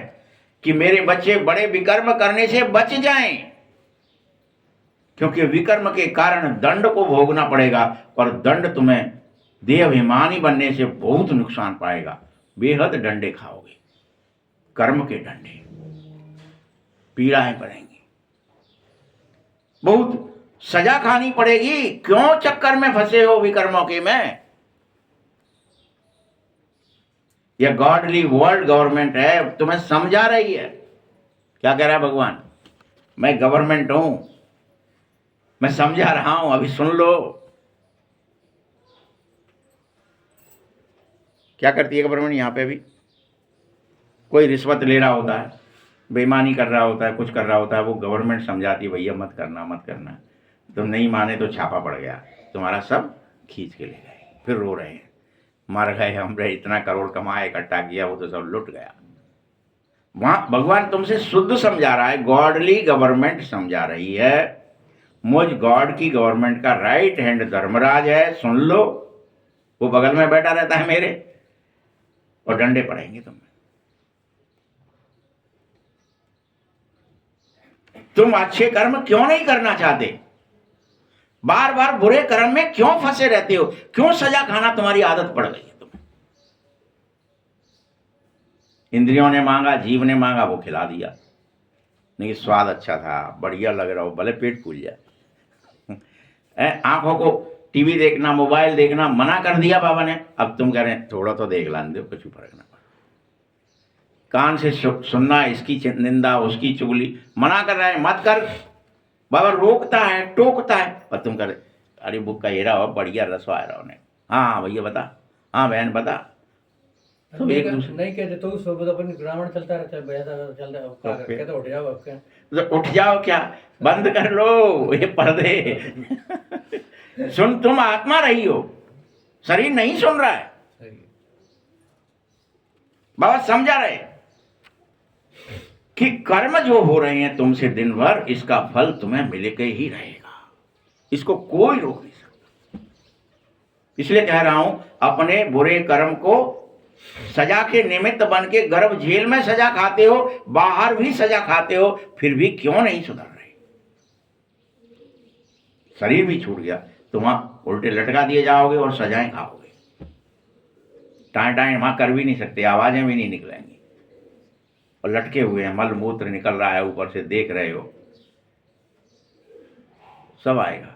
कि मेरे बच्चे बड़े विकर्म करने से बच जाएं, क्योंकि विकर्म के कारण दंड को भोगना पड़ेगा, और दंड तुम्हें देहाभिमानी बनने से बहुत नुकसान पाएगा। बेहद डंडे खाओगे, कर्म के डंडे, पीड़ाएं पड़ेंगी, बहुत सजा खानी पड़ेगी। क्यों चक्कर में फंसे हो विकर्मों के में। यह गॉडली वर्ल्ड गवर्नमेंट है, तुम्हें समझा रही है। क्या कह रहा है भगवान, मैं गवर्नमेंट हूं, मैं समझा रहा हूं, अभी सुन लो। क्या करती है गवर्नमेंट यहां पे भी? कोई रिश्वत ले रहा होता है, बेईमानी कर रहा होता है, कुछ कर रहा होता है, वो गवर्नमेंट समझाती है भैया मत करना मत करना। तुम नहीं माने तो छापा पड़ गया, तुम्हारा सब खींच के ले गए, फिर रो रहे हैं मर गए हमने, इतना करोड़ कमाया इकट्ठा किया, वो तो सब लुट गया। वहां भगवान तुमसे शुद्ध समझा रहा है, गॉडली गवर्नमेंट समझा रही है। मुझ गॉड की गवर्नमेंट का राइट हैंड धर्मराज है, सुन लो। वो बगल में बैठा रहता है मेरे, और डंडे पड़ेंगे तुम्हें। तुम अच्छे कर्म क्यों नहीं करना चाहते? बार बार बुरे कर्म में क्यों फंसे रहते हो? क्यों सजा खाना तुम्हारी आदत पड़ गई है तुम्हें? इंद्रियों ने मांगा, जीव ने मांगा, वो खिला दिया, नहीं स्वाद अच्छा था, बढ़िया लग रहा हो, भले पेट फूल जाए। आंखों को टीवी देखना, मोबाइल देखना मना कर दिया बाबा ने, अब तुम कह रहे हैं थोड़ा तो देख लाने दो, कुछ फर्क ना पड़ा। कान से सुनना, इसकी निंदा उसकी चुगली मना कर रहा है, मत कर। बाबा रोकता है, टोकता है, और तुम कर अरे बुक का ये रहा, बढ़िया रसवा रहा उन्हें। हाँ भैया बता, हाँ बहन बता। तो एक दूसरे नहीं कहते तो उस वक्त अपन ग्रामीण चलता रहता है, भैया चलता है, कहते उठ जाओ अब क्या, तो उठ जाओ क्या, बंद कर लो ये पर्दे। सुन, तुम आत्मा रही हो, शरीर नहीं सुन रहा है। सही। बाबा समझा रहे कि कर्म जो हो रहे हैं तुमसे दिन भर, इसका फल तुम्हें मिलके ही रहेगा, इसको कोई रोक नहीं सकता। इसलिए कह रहा हूं, अपने बुरे कर्म को सजा के निमित्त बन के गर्भ झेल में सजा खाते हो, बाहर भी सजा खाते हो, फिर भी क्यों नहीं सुधर रहे? शरीर भी छूट गया तो वहां उल्टे लटका दिए जाओगे और सजाएं खाओगे। टाइम टाइम वहां कर भी नहीं सकते, आवाजें भी नहीं निकलेंगी, और लटके हुए हैं, मल मूत्र निकल रहा है ऊपर से, देख रहे हो, सब आएगा।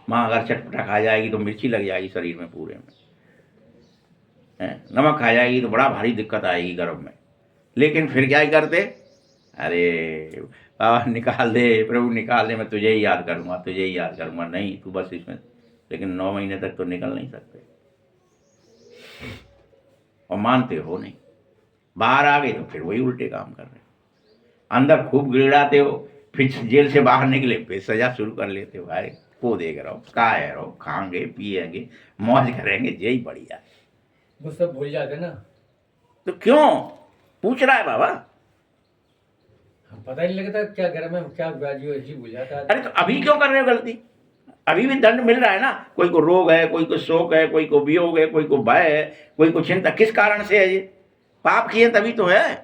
माँ अगर चटपटा खा जाएगी तो मिर्ची लग जाएगी शरीर में पूरे में, नमक खा जाएगी तो बड़ा भारी दिक्कत आएगी गर्भ में। लेकिन फिर क्या ही करते, अरे बाबा निकाल दे, प्रभु निकाल दे, मैं तुझे ही याद करूंगा, तुझे ही याद करूंगा। नहीं, तू बस इसमें, लेकिन 9 महीने तक तो निकल नहीं सकते, और मानते हो नहीं। बाहर आ गए तो फिर वही उल्टे काम कर रहे हो, अंदर खूब गिड़ाते हो, फिर जेल से बाहर निकले फिर सजा शुरू कर लेते हो। भाई को देख रहो, खाए रहो, खाएंगे पिएंगे, मौज करेंगे, यही बढ़िया। वो सब भूल जाते ना, तो क्यों पूछ रहा है बाबा? पता ही नहीं लगता क्या घर में क्या बाजी हो, ऐसी भूल जाता है। अरे तो अभी क्यों कर रहे हो गलती? अभी भी दंड मिल रहा है ना। कोई को रोग है, कोई को शोक है, कोई को वियोग है, कोई को भय है, कोई को चिंता। किस कारण से है ये? पाप किए तभी तो है।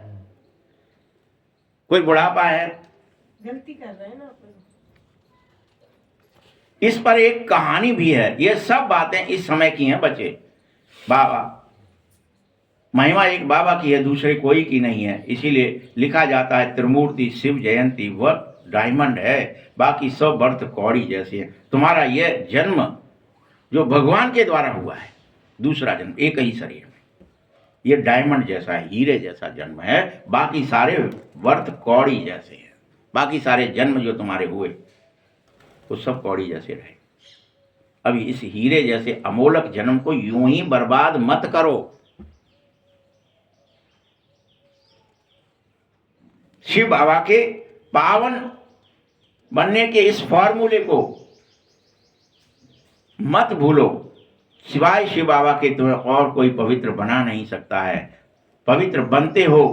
कोई बुढ़ापा है, गलती कर रहे हैं ना अपन। इस पर एक कहानी भी है। ये सब बातें इस समय की हैं बच्चे। बाबा, महिमा एक बाबा की है, दूसरे कोई की नहीं है। इसीलिए लिखा जाता है त्रिमूर्ति शिव जयंती वर्त डायमंड है, बाकी सब वर्त कौड़ी जैसे है। तुम्हारा यह जन्म जो भगवान के द्वारा हुआ है, दूसरा जन्म एक ही शरीर में, ये डायमंड जैसा है, हीरे जैसा जन्म है। बाकी सारे वर्त कौड़ी जैसे हैं। बाकी सारे जन्म जो तुम्हारे हुए वो सब कौड़ी जैसे रहे। अभी इस हीरे जैसे अमोलक जन्म को यूं ही बर्बाद मत करो। शिव बाबा के पावन बनने के इस फॉर्मूले को मत भूलो। सिवाय शिव बाबा के तुम्हें और कोई पवित्र बना नहीं सकता है। पवित्र बनते हो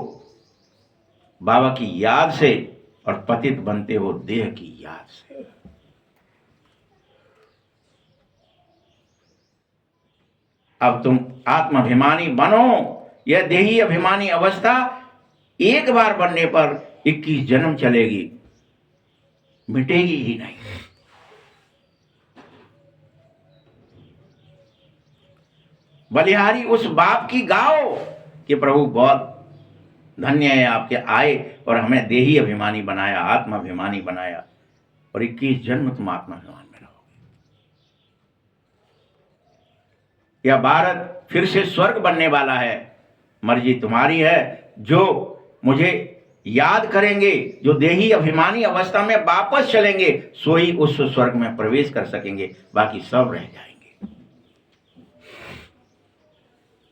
बाबा की याद से और पतित बनते हो देह की याद से। अब तुम आत्माभिमानी बनो। यह देही अभिमानी अवस्था एक बार बनने पर 21 जन्म चलेगी, मिटेगी ही नहीं। बलिहारी उस बाप की गाओ कि प्रभु बहुत धन्य है आपके आए और हमें देही अभिमानी बनाया, आत्माभिमानी बनाया, और 21 जन्म तुम आत्माभिमान में रहोगे। यह भारत फिर से स्वर्ग बनने वाला है। मर्जी तुम्हारी है। जो मुझे याद करेंगे, जो देही अभिमानी अवस्था में वापस चलेंगे, सो ही उस स्वर्ग में प्रवेश कर सकेंगे, बाकी सब रह जाएंगे।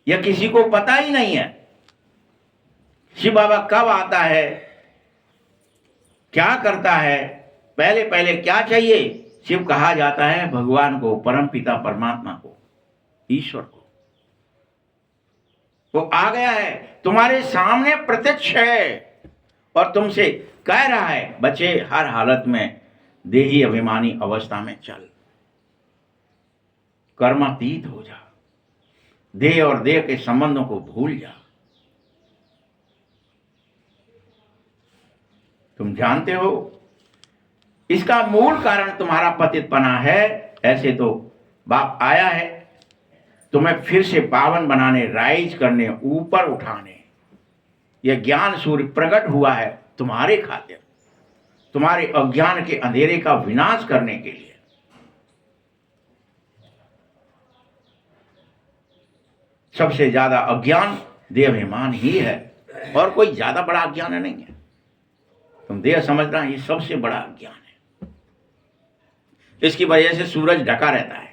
यह किसी को पता ही नहीं है शिव बाबा कब आता है, क्या करता है, पहले पहले क्या चाहिए। शिव कहा जाता है भगवान को, परम पिता परमात्मा को, ईश्वर को। वो आ गया है, तुम्हारे सामने प्रत्यक्ष है और तुमसे कह रहा है बच्चे हर हालत में देही अभिमानी अवस्था में चल, कर्मातीत हो जा, देह और देह के संबंधों को भूल जा। तुम जानते हो इसका मूल कारण तुम्हारा पतितपना है। ऐसे तो बाप आया है तुम्हें फिर से पावन बनाने, राइज करने, ऊपर उठाने। यह ज्ञान सूर्य प्रकट हुआ है तुम्हारे खातिर, तुम्हारे अज्ञान के अंधेरे का विनाश करने के लिए। सबसे ज्यादा अज्ञान देहाभिमान ही है और कोई ज्यादा बड़ा अज्ञान नहीं है। तुम देह समझना ये सबसे बड़ा अज्ञान है। इसकी वजह से सूरज ढका रहता है।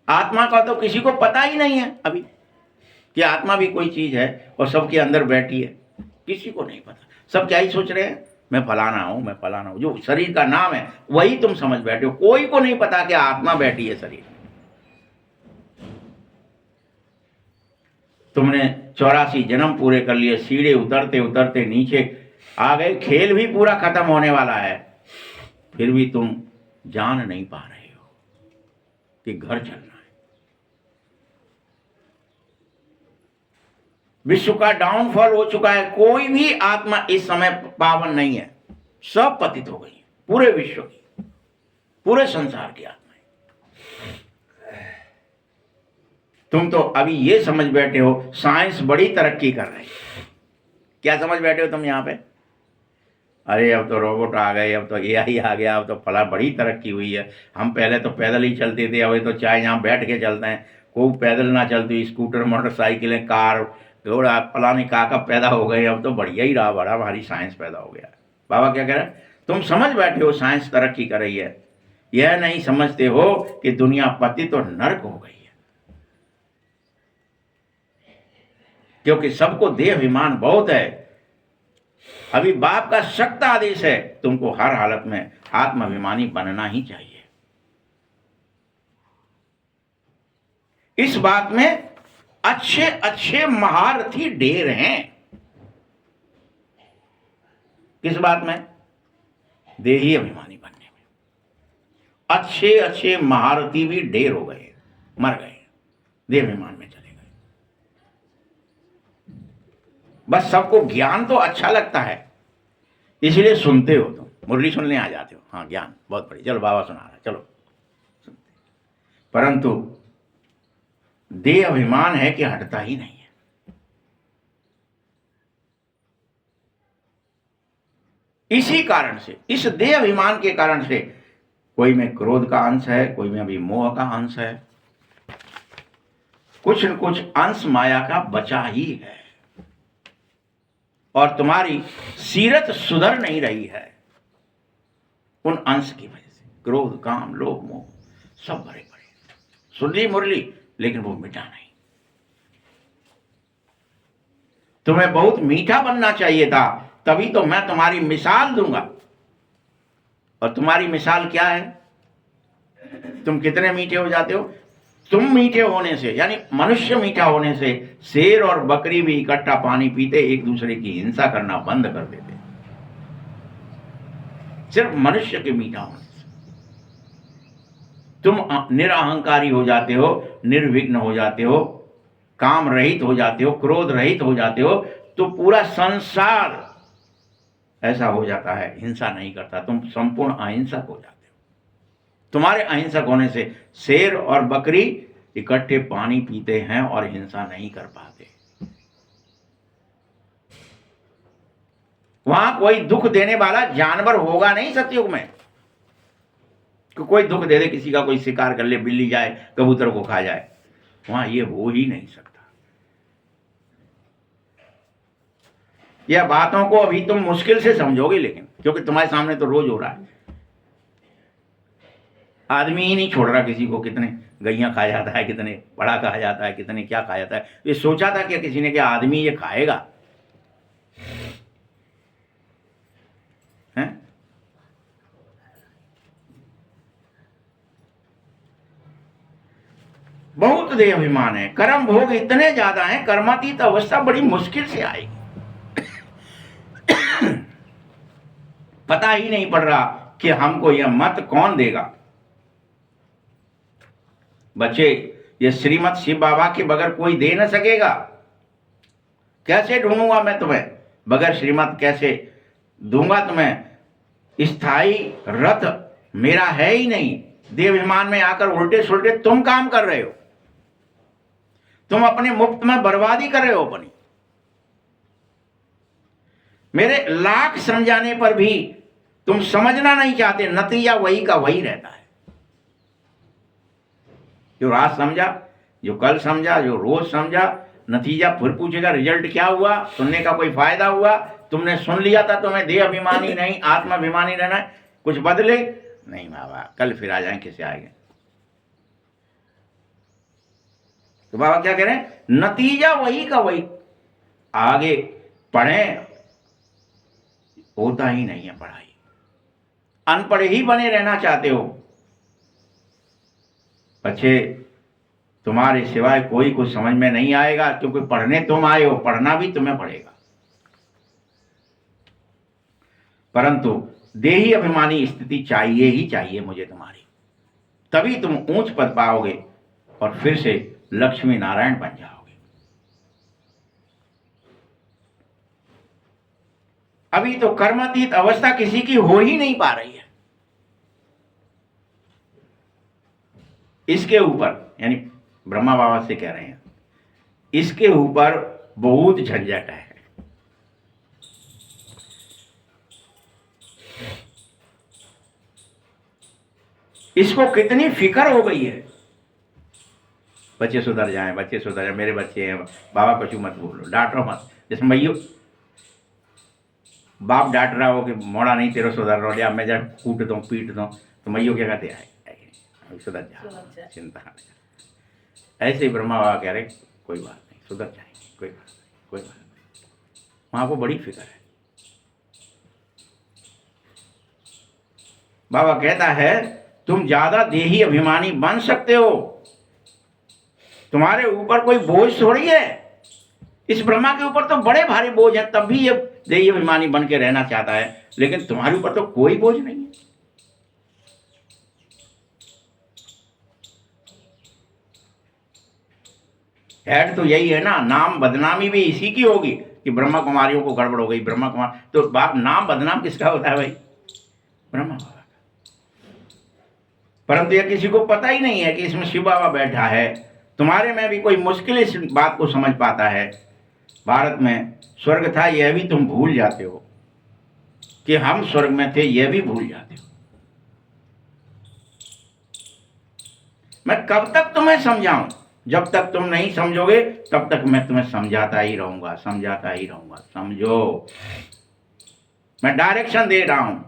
आत्मा का तो किसी को पता ही नहीं है अभी कि आत्मा भी कोई चीज है और सबके अंदर बैठी है, किसी को नहीं पता। सब क्या ही सोच रहे हैं, मैं फलाना हूं, मैं फलाना हूं। जो शरीर का नाम है वही तुम समझ बैठे हो। कोई को नहीं पता कि आत्मा बैठी है शरीर में। तुमने 84 जन्म पूरे कर लिए, सीढ़े उतरते उतरते नीचे आ गए, खेल भी पूरा खत्म होने वाला है, फिर भी तुम जान नहीं पा रहे हो कि घर चलना है। विश्व का डाउनफॉल हो चुका है। कोई भी आत्मा इस समय पावन नहीं है, सब पतित हो गई है। पूरे विश्व की, पूरे संसार की आत्माएं। तुम तो अभी ये समझ बैठे हो साइंस बड़ी तरक्की कर रही है। क्या समझ बैठे हो तुम यहाँ पे? अरे अब तो रोबोट आ गए, अब तो एआई आ गया, अब तो फला बड़ी तरक्की हुई है। हम पहले तो पैदल ही चलते थे, अब तो चाहे यहाँ बैठ के चलते हैं। कोई पैदल ना चलती, स्कूटर, मोटरसाइकिलें, कार, घोड़ा, फलाने का पैदा हो गए। अब तो बढ़िया ही रहा, बड़ा हमारी साइंस पैदा हो गया। बाबा क्या कह रहे हैं? तुम समझ बैठे हो साइंस तरक्की कर रही है, यह नहीं समझते हो कि दुनिया पतित और नर्क हो गई है। क्योंकि सबको देह अभिमान बहुत है। अभी बाप का सख्त आदेश है, तुमको हर हालत में आत्माभिमानी बनना ही चाहिए। इस बात में अच्छे अच्छे महारथी ढेर हैं। किस बात में? देही अभिमानी बनने में अच्छे अच्छे महारथी भी ढेर हो गए, मर गए, देह अभिमान में चले गए। बस सबको ज्ञान तो अच्छा लगता है, इसलिए सुनते हो, तुम मुरली सुनने आ जाते हो, हाँ ज्ञान बहुत बड़ी, चलो बाबा सुना रहा, चलो सुनते। परंतु देह अभिमान है कि हटता ही नहीं है। इसी कारण से, इस देह अभिमान के कारण से, कोई में क्रोध का अंश है, कोई में अभी मोह का अंश है, कुछ न कुछ अंश माया का बचा ही है। और तुम्हारी सीरत सुधर नहीं रही है उन अंश की वजह से। क्रोध, काम, लोभ, मोह सब भरे पड़े, सुन ली मुरली लेकिन वो मिटा नहीं। तुम्हें बहुत मीठा बनना चाहिए था, तभी तो मैं तुम्हारी मिसाल दूंगा। और तुम्हारी मिसाल क्या है? तुम कितने मीठे हो जाते हो? तुम मीठे होने से, यानी मनुष्य मीठा होने से, शेर और बकरी भी इकट्ठा पानी पीते, एक दूसरे की हिंसा करना बंद कर देते। सिर्फ मनुष्य के मीठा होने से तुम निरअहंकारी हो जाते हो, निर्विघ्न हो जाते हो, काम रहित हो जाते हो, क्रोध रहित हो जाते हो, तो पूरा संसार ऐसा हो जाता है, हिंसा नहीं करता, तुम संपूर्ण अहिंसक हो जाते हो। तुम्हारे अहिंसक होने से शेर और बकरी इकट्ठे पानी पीते हैं और हिंसा नहीं कर पाते। वहां कोई दुख देने वाला जानवर होगा नहीं सतयुग में, कि कोई दुख दे दे, किसी का कोई शिकार कर ले, बिल्ली जाए कबूतर को खा जाए, वहां ये हो ही नहीं सकता। यह बातों को अभी तुम मुश्किल से समझोगे, लेकिन क्योंकि तुम्हारे सामने तो रोज हो रहा है। आदमी ही नहीं छोड़ रहा किसी को, कितने गैया खा जाता है, कितने बड़ा खा जाता है, कितने क्या खा जाता है। ये सोचा था कि किसी ने कि आदमी ये खाएगा हैं? बहुत देह अभिमान है, कर्म भोग इतने ज्यादा हैं, कर्मातीत अवस्था बड़ी मुश्किल से आएगी। पता ही नहीं पड़ रहा कि हमको यह मत कौन देगा। बच्चे, ये श्रीमत शिव बाबा के बगैर कोई दे न सकेगा। कैसे ढूंढूंगा मैं तुम्हें? बगैर श्रीमत कैसे दूंगा तुम्हें? स्थायी रथ मेरा है ही नहीं। देह अभिमान में आकर उल्टे सुलटे तुम काम कर रहे हो, तुम अपने मुफ्त में बर्बादी कर रहे हो अपनी। मेरे लाख समझाने पर भी तुम समझना नहीं चाहते, नतीजा वही का वही रहता है। जो आज समझा, जो कल समझा, जो रोज समझा, नतीजा फिर पूछेगा रिजल्ट क्या हुआ, सुनने का कोई फायदा हुआ? तुमने सुन लिया था तुम्हें देह अभिमानी नहीं आत्माभिमानी रहना है, कुछ बदले नहीं बाबा, कल फिर आ जाए, किसे आएंगे। तो बाबा क्या कह रहे हैं? नतीजा वही का वही। आगे पढ़े, होता ही नहीं है पढ़ाई, अनपढ़ ही बने रहना चाहते हो। बच्चे, तुम्हारे सिवाय कोई कुछ समझ में नहीं आएगा, क्योंकि पढ़ने तुम आए हो, पढ़ना भी तुम्हें पड़ेगा। परंतु देही अभिमानी स्थिति चाहिए ही चाहिए मुझे तुम्हारी, तभी तुम ऊंच पद पाओगे और फिर से लक्ष्मी नारायण बन जाओगे। अभी तो कर्मातीत अवस्था किसी की हो ही नहीं पा रही है। इसके ऊपर, यानी ब्रह्मा बाबा से कह रहे हैं, इसके ऊपर बहुत झंझट है। इसको कितनी फिक्र हो गई है, बच्चे सुधर जाएं, बच्चे सुधर जाएं, मेरे बच्चे हैं, बाबा कुछ मत बोलो, डांटो मत। जैसे मैयो बाप डांट रहा हो कि मोड़ा नहीं तेरा सुधर रहा, या मैं जब कूट दूँ पीट दूँ, तो मैयो क्या कहते हैं, सुधर जा, चिंता। ऐसे ही ब्रह्मा बाबा कह रहे कोई बात नहीं, सुधर जाएंगे, कोई बात नहीं, कोई बात नहीं। वहां को बड़ी फिक्र है। बाबा कहता है तुम ज्यादा देही अभिमानी बन सकते हो, तुम्हारे ऊपर कोई बोझ थोड़ी है। इस ब्रह्मा के ऊपर तो बड़े भारी बोझ है, तब भी ये देही अभिमानी बन के रहना चाहता है, लेकिन तुम्हारे ऊपर तो कोई बोझ नहीं है। हेड तो यही है ना, नाम बदनामी भी इसी की होगी कि ब्रह्मा कुमारियों को गड़बड़ हो गई, ब्रह्मा कुमार तो नाम बदनाम किसका होता है भाई? ब्रह्मा बाबा का। परंतु यह किसी को पता ही नहीं है कि इसमें शिव बाबा बैठा है। तुम्हारे में भी कोई मुश्किल इस बात को समझ पाता है। भारत में स्वर्ग था, यह भी तुम भूल जाते हो कि हम स्वर्ग में थे, यह भी भूल जाते हो। मैं कब तक तुम्हें समझाऊं? जब तक तुम नहीं समझोगे तब तक मैं तुम्हें समझाता ही रहूंगा, समझाता ही रहूंगा। समझो, मैं डायरेक्शन दे रहा हूं।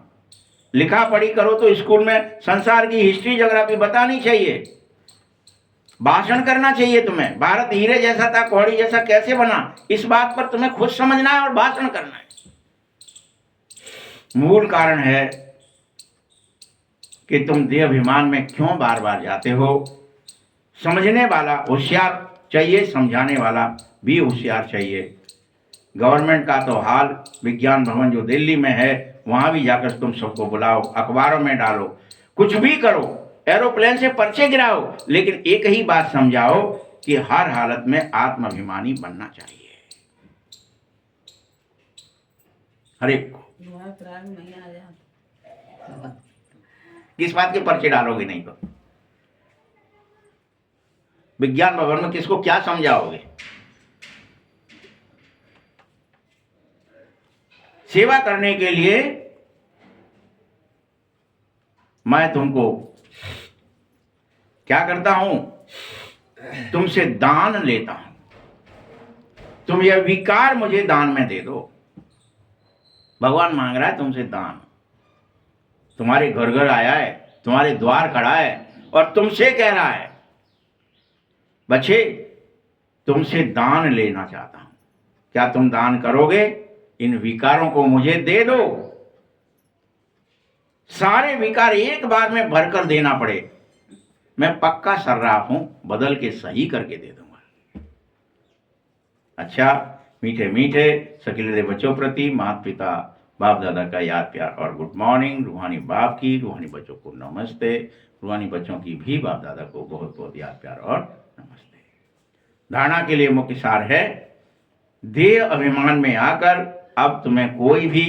लिखा पढ़ी करो तो स्कूल में संसार की हिस्ट्री ज्योग्राफी बतानी चाहिए, भाषण करना चाहिए तुम्हें। भारत हीरे जैसा था, कौड़ी जैसा कैसे बना, इस बात पर तुम्हें खुद समझना है और भाषण करना है। मूल कारण है कि तुम देह अभिमान में क्यों बार बार जाते हो। समझने वाला होशियार चाहिए, समझाने वाला भी होशियार चाहिए। गवर्नमेंट का तो हाल, विज्ञान भवन जो दिल्ली में है, वहां भी जाकर तुम सबको बुलाओ, अखबारों में डालो, कुछ भी करो, एरोप्लेन से पर्चे गिराओ, लेकिन एक ही बात समझाओ कि हर हालत में आत्माभिमानी बनना चाहिए हर एक को। किस बात के पर्चे डालोगे? नहीं तो विज्ञान भवन में किसको क्या समझाओगे? सेवा करने के लिए मैं तुमको क्या करता हूं? तुमसे दान लेता हूं। तुम यह विकार मुझे दान में दे दो। भगवान मांग रहा है तुमसे दान। तुम्हारे घर घर आया है, तुम्हारे द्वार खड़ा है और तुमसे कह रहा है, बच्चे तुमसे दान लेना चाहता हूं, क्या तुम दान करोगे? इन विकारों को मुझे दे दो। सारे विकार एक बार में भरकर देना पड़े, मैं पक्का सर्राफ हूं, बदल के सही करके दे दूंगा। अच्छा, मीठे मीठे सकीले बच्चों प्रति माता पिता बाप दादा का याद प्यार और गुड मॉर्निंग। रूहानी बाप की, रूहानी बच्चों को नमस्ते। रूहानी बच्चों की भी बाप दादा को बहुत बहुत याद प्यार और नमस्ते। धारणा के लिए मुख्य सार है, देह अभिमान में आकर अब तुम्हें कोई भी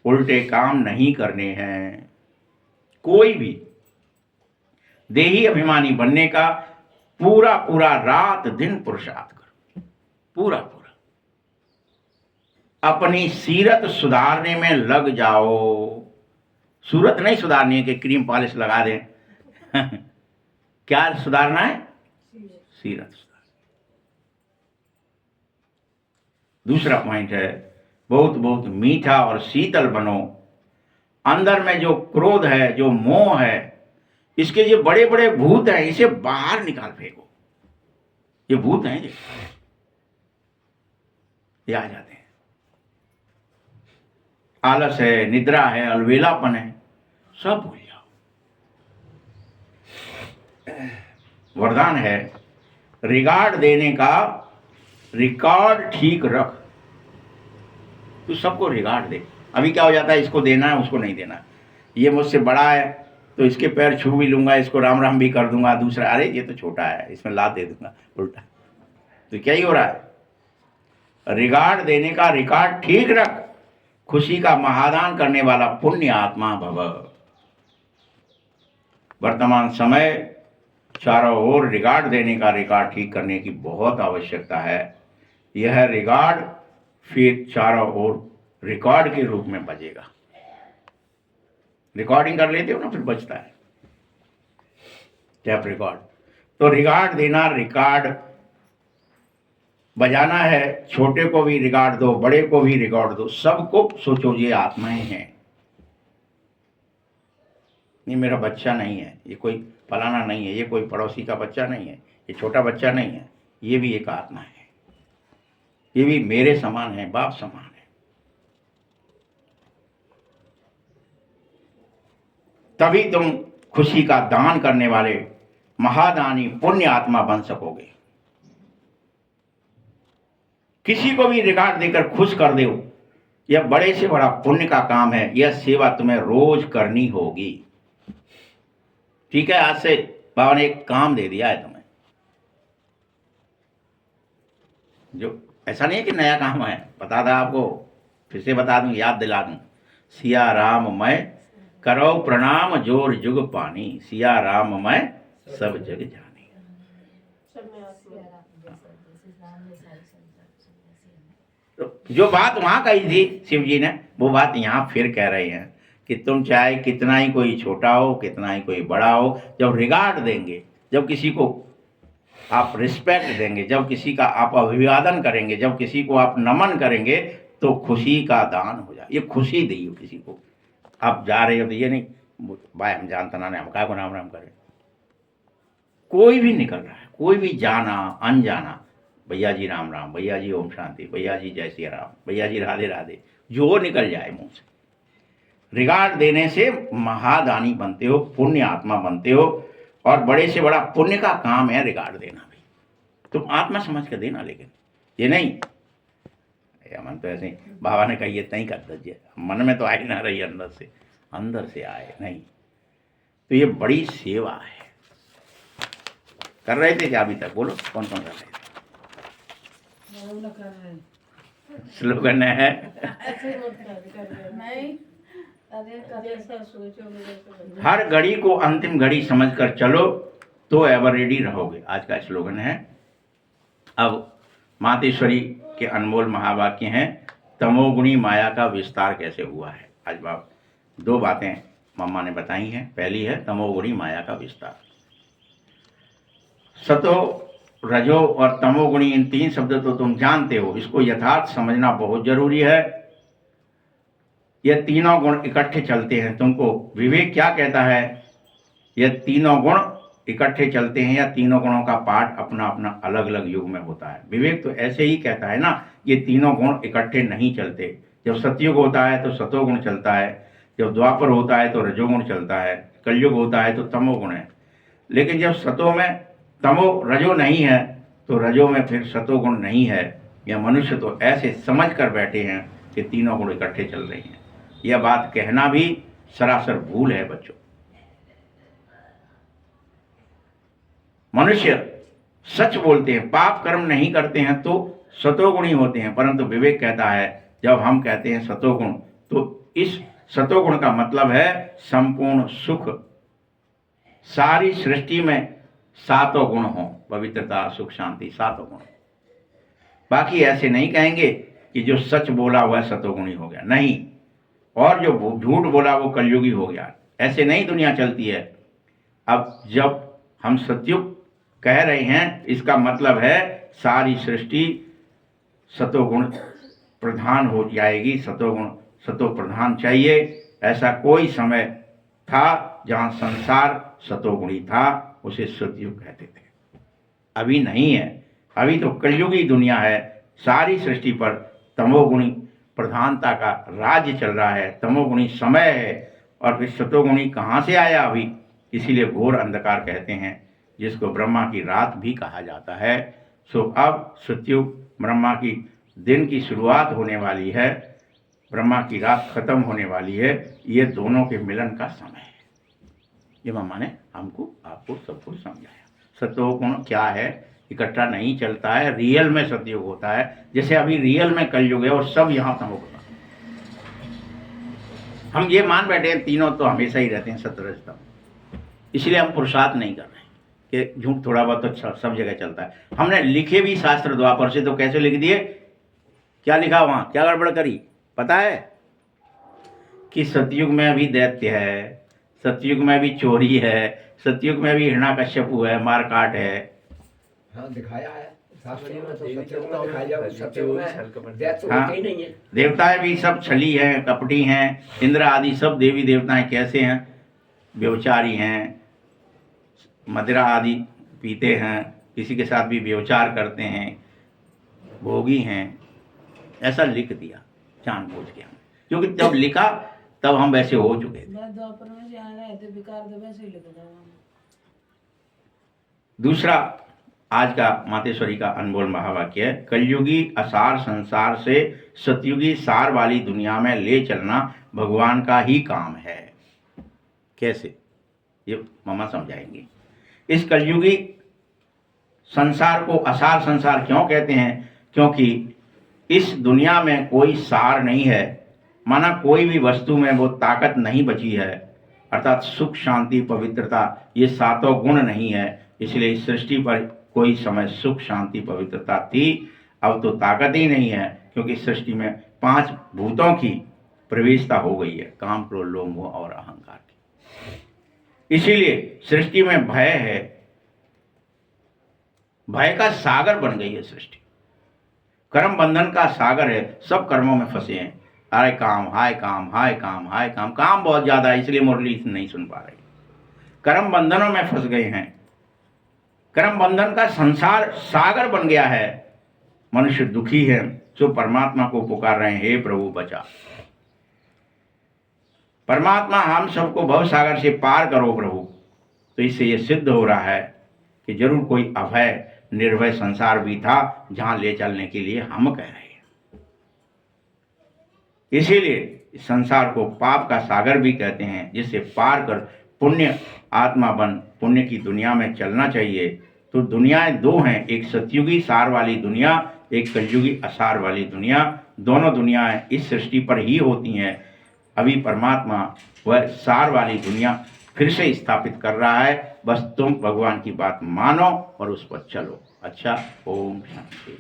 उल्टे काम नहीं करने हैं। कोई भी देही अभिमानी बनने का पूरा पूरा रात दिन पुरुषार्थ करो, पूरा पूरा अपनी सीरत सुधारने में लग जाओ। सूरत नहीं सुधारनी है कि क्रीम पॉलिश लगा दें क्या सुधारना है? सीरत सुधार। दूसरा पॉइंट है, बहुत बहुत मीठा और शीतल बनो। अंदर में जो क्रोध है, जो मोह है, इसके जो बड़े बड़े भूत हैं, इसे बाहर निकाल फेंको। ये भूत हैं, ये आ जाते हैं। आलस है, निद्रा है, अलवेलापन है, सब भूल जाओ। वरदान है, रिगार्ड देने का रिकॉर्ड ठीक रख। तू सबको रिगार्ड दे। अभी क्या हो जाता है, इसको देना है, उसको नहीं देना। ये मुझसे बड़ा है तो इसके पैर छू भी लूंगा, इसको राम राम भी कर दूंगा। दूसरा, अरे ये तो छोटा है, इसमें लात दे दूंगा उल्टा। तो क्या ही हो रहा है? रिगार्ड देने का रिकॉर्ड ठीक रख। खुशी का महादान करने वाला पुण्य आत्मा भव। वर्तमान समय चारों ओर रिगार्ड देने का रिकॉर्ड ठीक करने की बहुत आवश्यकता है। यह रिकॉर्ड फिर चारों ओर रिकॉर्ड के रूप में बजेगा। रिकॉर्डिंग कर लेते हो ना, फिर बजता है टैप रिकॉर्ड। तो रिकॉर्ड देना, रिकॉर्ड बजाना है। छोटे को भी रिकॉर्ड दो, बड़े को भी रिकॉर्ड दो, सबको सोचो ये आत्माएं हैं। ये मेरा बच्चा नहीं है, ये कोई फलाना नहीं है, ये कोई पड़ोसी का बच्चा नहीं है, ये छोटा बच्चा नहीं है, ये भी एक आत्मा है, ये भी मेरे समान है, बाप समान है। तभी तुम खुशी का दान करने वाले महादानी पुण्य आत्मा बन सकोगे। किसी को भी रिगार्ड देकर खुश कर दो, यह बड़े से बड़ा पुण्य का काम है। यह सेवा तुम्हें रोज करनी होगी। ठीक है, आज से बाबा ने एक काम दे दिया है तुम्हें, जो ऐसा नहीं है कि नया काम है, बता था आपको, फिर से बता दूं, याद दिला दूं। सिया राम मैं करो प्रणाम जोर जुग पानी, सिया राम मैं सब जग जानी। सब में आत्मा तो जो बात वहां कही थी शिव जी ने, वो बात यहाँ फिर कह रहे हैं कि तुम चाहे कितना ही कोई छोटा हो, कितना ही कोई बड़ा हो, जब रिगार्ड देंगे, जब किसी को आप रिस्पेक्ट देंगे, जब किसी का आप अभिवादन करेंगे, जब किसी को आप नमन करेंगे, तो खुशी का दान हो जाए। ये खुशी दी हो किसी को, आप जा रहे हो तो ये नहीं भाई हम जानता ना हम क्या को नाम राम करें। कोई भी निकल रहा है, कोई भी जाना अनजाना, भैया जी राम राम, भैया जी ओम शांति, भैया जी जय श्री राम, भैया जी राधे राधे, जो निकल जाए मुंह से, रिगार्ड देने से महादानी बनते हो, पुण्य आत्मा बनते हो। और बड़े से बड़ा पुण्य का काम है रिगार्ड देना भी। तुम आत्मा समझ कर देना, लेकिन ये नहीं मन तो ऐसे ही बाबा ने कही इतना ही कर दीजिए, मन में तो आई ना रही, अंदर से आए नहीं। तो ये बड़ी सेवा है। कर रहे थे क्या अभी तक? बोलो कौन कौन कर रहे थे? स्लोगन है ऐसे मत कर नहीं, अरे जैसा सोचोगे वैसा। हर घड़ी को अंतिम घड़ी समझकर चलो तो एवर रेडी रहोगे, आज का स्लोगन है। अब मातेश्वरी के अनमोल महावाक्य हैं, तमोगुणी माया का विस्तार कैसे हुआ है। आज बाप दो बातें मम्मा ने बताई हैं। पहली है तमोगुणी माया का विस्तार। सतो रजो और तमोगुणी, इन तीन शब्द तो तुम जानते हो, इसको यथार्थ समझना बहुत जरूरी है। ये तीनों गुण इकट्ठे चलते हैं। तुमको विवेक क्या कहता है? ये तीनों गुण इकट्ठे चलते हैं, या तीनों गुणों का पाठ अपना अपना अलग अलग युग में होता है। विवेक तो ऐसे ही कहता है ना, ये तीनों गुण इकट्ठे नहीं चलते। जब सतयुग होता है तो सतोगुण चलता है, जब द्वापर होता है तो रजोगुण चलता है, कलयुग होता है तो तमोगुण है। लेकिन जब सतो में तमो रजो नहीं है तो रजो में फिर सतोगुण नहीं है। या मनुष्य तो ऐसे समझ कर बैठे हैं कि तीनों गुण इकट्ठे चल रही हैं। यह बात कहना भी सरासर भूल है बच्चों। मनुष्य सच बोलते हैं, पाप कर्म नहीं करते हैं तो सतोगुणी होते हैं, परंतु विवेक कहता है जब हम कहते हैं सतोगुण, तो इस सतोगुण का मतलब है संपूर्ण सुख। सारी सृष्टि में सातों गुण हो, पवित्रता सुख शांति सातों गुण। बाकी ऐसे नहीं कहेंगे कि जो सच बोला हुआ सतोगुणी हो गया, नहीं, और जो झूठ बोला वो कलयुगी हो गया। ऐसे नहीं दुनिया चलती है। अब जब हम सतयुग कह रहे हैं, इसका मतलब है सारी सृष्टि सतोगुण प्रधान हो जाएगी। सतोगुण सतो प्रधान चाहिए। ऐसा कोई समय था जहां संसार सतोगुणी था, उसे सतयुग कहते थे। अभी नहीं है, अभी तो कलयुगी दुनिया है। सारी सृष्टि पर तमोगुणी प्रधानता का राज्य चल रहा है, तमोगुणी समय है। और फिर सतोगुणी कहाँ से आया अभी? इसीलिए घोर अंधकार कहते हैं, जिसको ब्रह्मा की रात भी कहा जाता है। सो अब सतयुग ब्रह्मा की दिन की शुरुआत होने वाली है, ब्रह्मा की रात खत्म होने वाली है। ये दोनों के मिलन का समय है। ये मम्मा ने हमको आपको सबको समझाया। सतोगुण क्या है? इकट्ठा नहीं चलता है, रियल में सतयुग होता है। जैसे अभी रियल में कलयुग है और सब यहाँ तमोगुण। हम ये मान बैठे हैं तीनों तो हमेशा ही रहते हैं सतरजतम, इसलिए हम पुरुषार्थ नहीं कर रहे हैं कि झूठ थोड़ा बहुत तो सब जगह चलता है। हमने लिखे भी शास्त्र द्वापर से, तो कैसे लिख दिए? क्या लिखा वहां? क्या गड़बड़ करी पता है? कि सतयुग में भी दैत्य है, सतयुग में भी चोरी है, सतयुग में भी हिरण्यकश्यपु है, मारकाट है। हाँ दिखाया है शास्त्रों में, तो सतयुग में दिखाया जाए, सतयुग में दैत्य हाँ, होते ही नहीं है। देवताएं भी सब छली हैं, कपटी हैं। इंद्र आदि सब देवी देवताएं कैसे हैं? व्यभिचारी हैं, मदिरा आदि पीते हैं, किसी के साथ भी व्यभिचार करते हैं, भोगी हैं। ऐसा लिख दिया जानबूझ के हम, क्योंकि जब लिखा तब हम वैसे हो चुके थे। मैं द्वापर में जाना है तो विकार दबे से लिख दूंगा। दूसरा आज का मातेश्वरी का अनमोल महावाक्य है, कलयुगी असार संसार से सतयुगी सार वाली दुनिया में ले चलना भगवान का ही काम है। कैसे, ये मामा समझाएंगे। इस कलयुगी संसार को असार संसार क्यों कहते हैं? क्योंकि इस दुनिया में कोई सार नहीं है, माना कोई भी वस्तु में वो ताकत नहीं बची है, अर्थात सुख शांति पवित्रता ये सातों गुण नहीं है। इसलिए इस सृष्टि पर कोई समय सुख शांति पवित्रता थी, अब तो ताकत ही नहीं है, क्योंकि सृष्टि में 5 भूतों की प्रवेशता हो गई है, काम क्रोध लोभ मोह और अहंकार की। इसीलिए सृष्टि में भय है, भय का सागर बन गई है सृष्टि, कर्म बंधन का सागर है, सब कर्मों में फंसे हैं। अरे काम हाय काम हाय काम हाय काम, काम बहुत ज्यादा है, इसलिए मुरली नहीं सुन पा रही। कर्म बंधनों में फंस गए हैं, कर्म बंधन का संसार सागर बन गया है। मनुष्य दुखी है, जो परमात्मा को पुकार रहे हैं, हे प्रभु बचा, परमात्मा हम सबको भव सागर से पार करो प्रभु। तो इससे ये सिद्ध हो रहा है कि जरूर कोई अभय निर्भय संसार भी था, जहां ले चलने के लिए हम कह रहे हैं। इसीलिए इस संसार को पाप का सागर भी कहते हैं, जिससे पार कर पुण्य आत्मा बन पुण्य की दुनिया में चलना चाहिए। तो दुनियाएं 2 हैं, एक सतयुगी सार वाली दुनिया, एक कलयुगी असार वाली दुनिया। दोनों दुनियाएं इस सृष्टि पर ही होती हैं। अभी परमात्मा वह सार वाली दुनिया फिर से स्थापित कर रहा है, बस तुम भगवान की बात मानो और उस पर चलो। अच्छा, ओम शांति।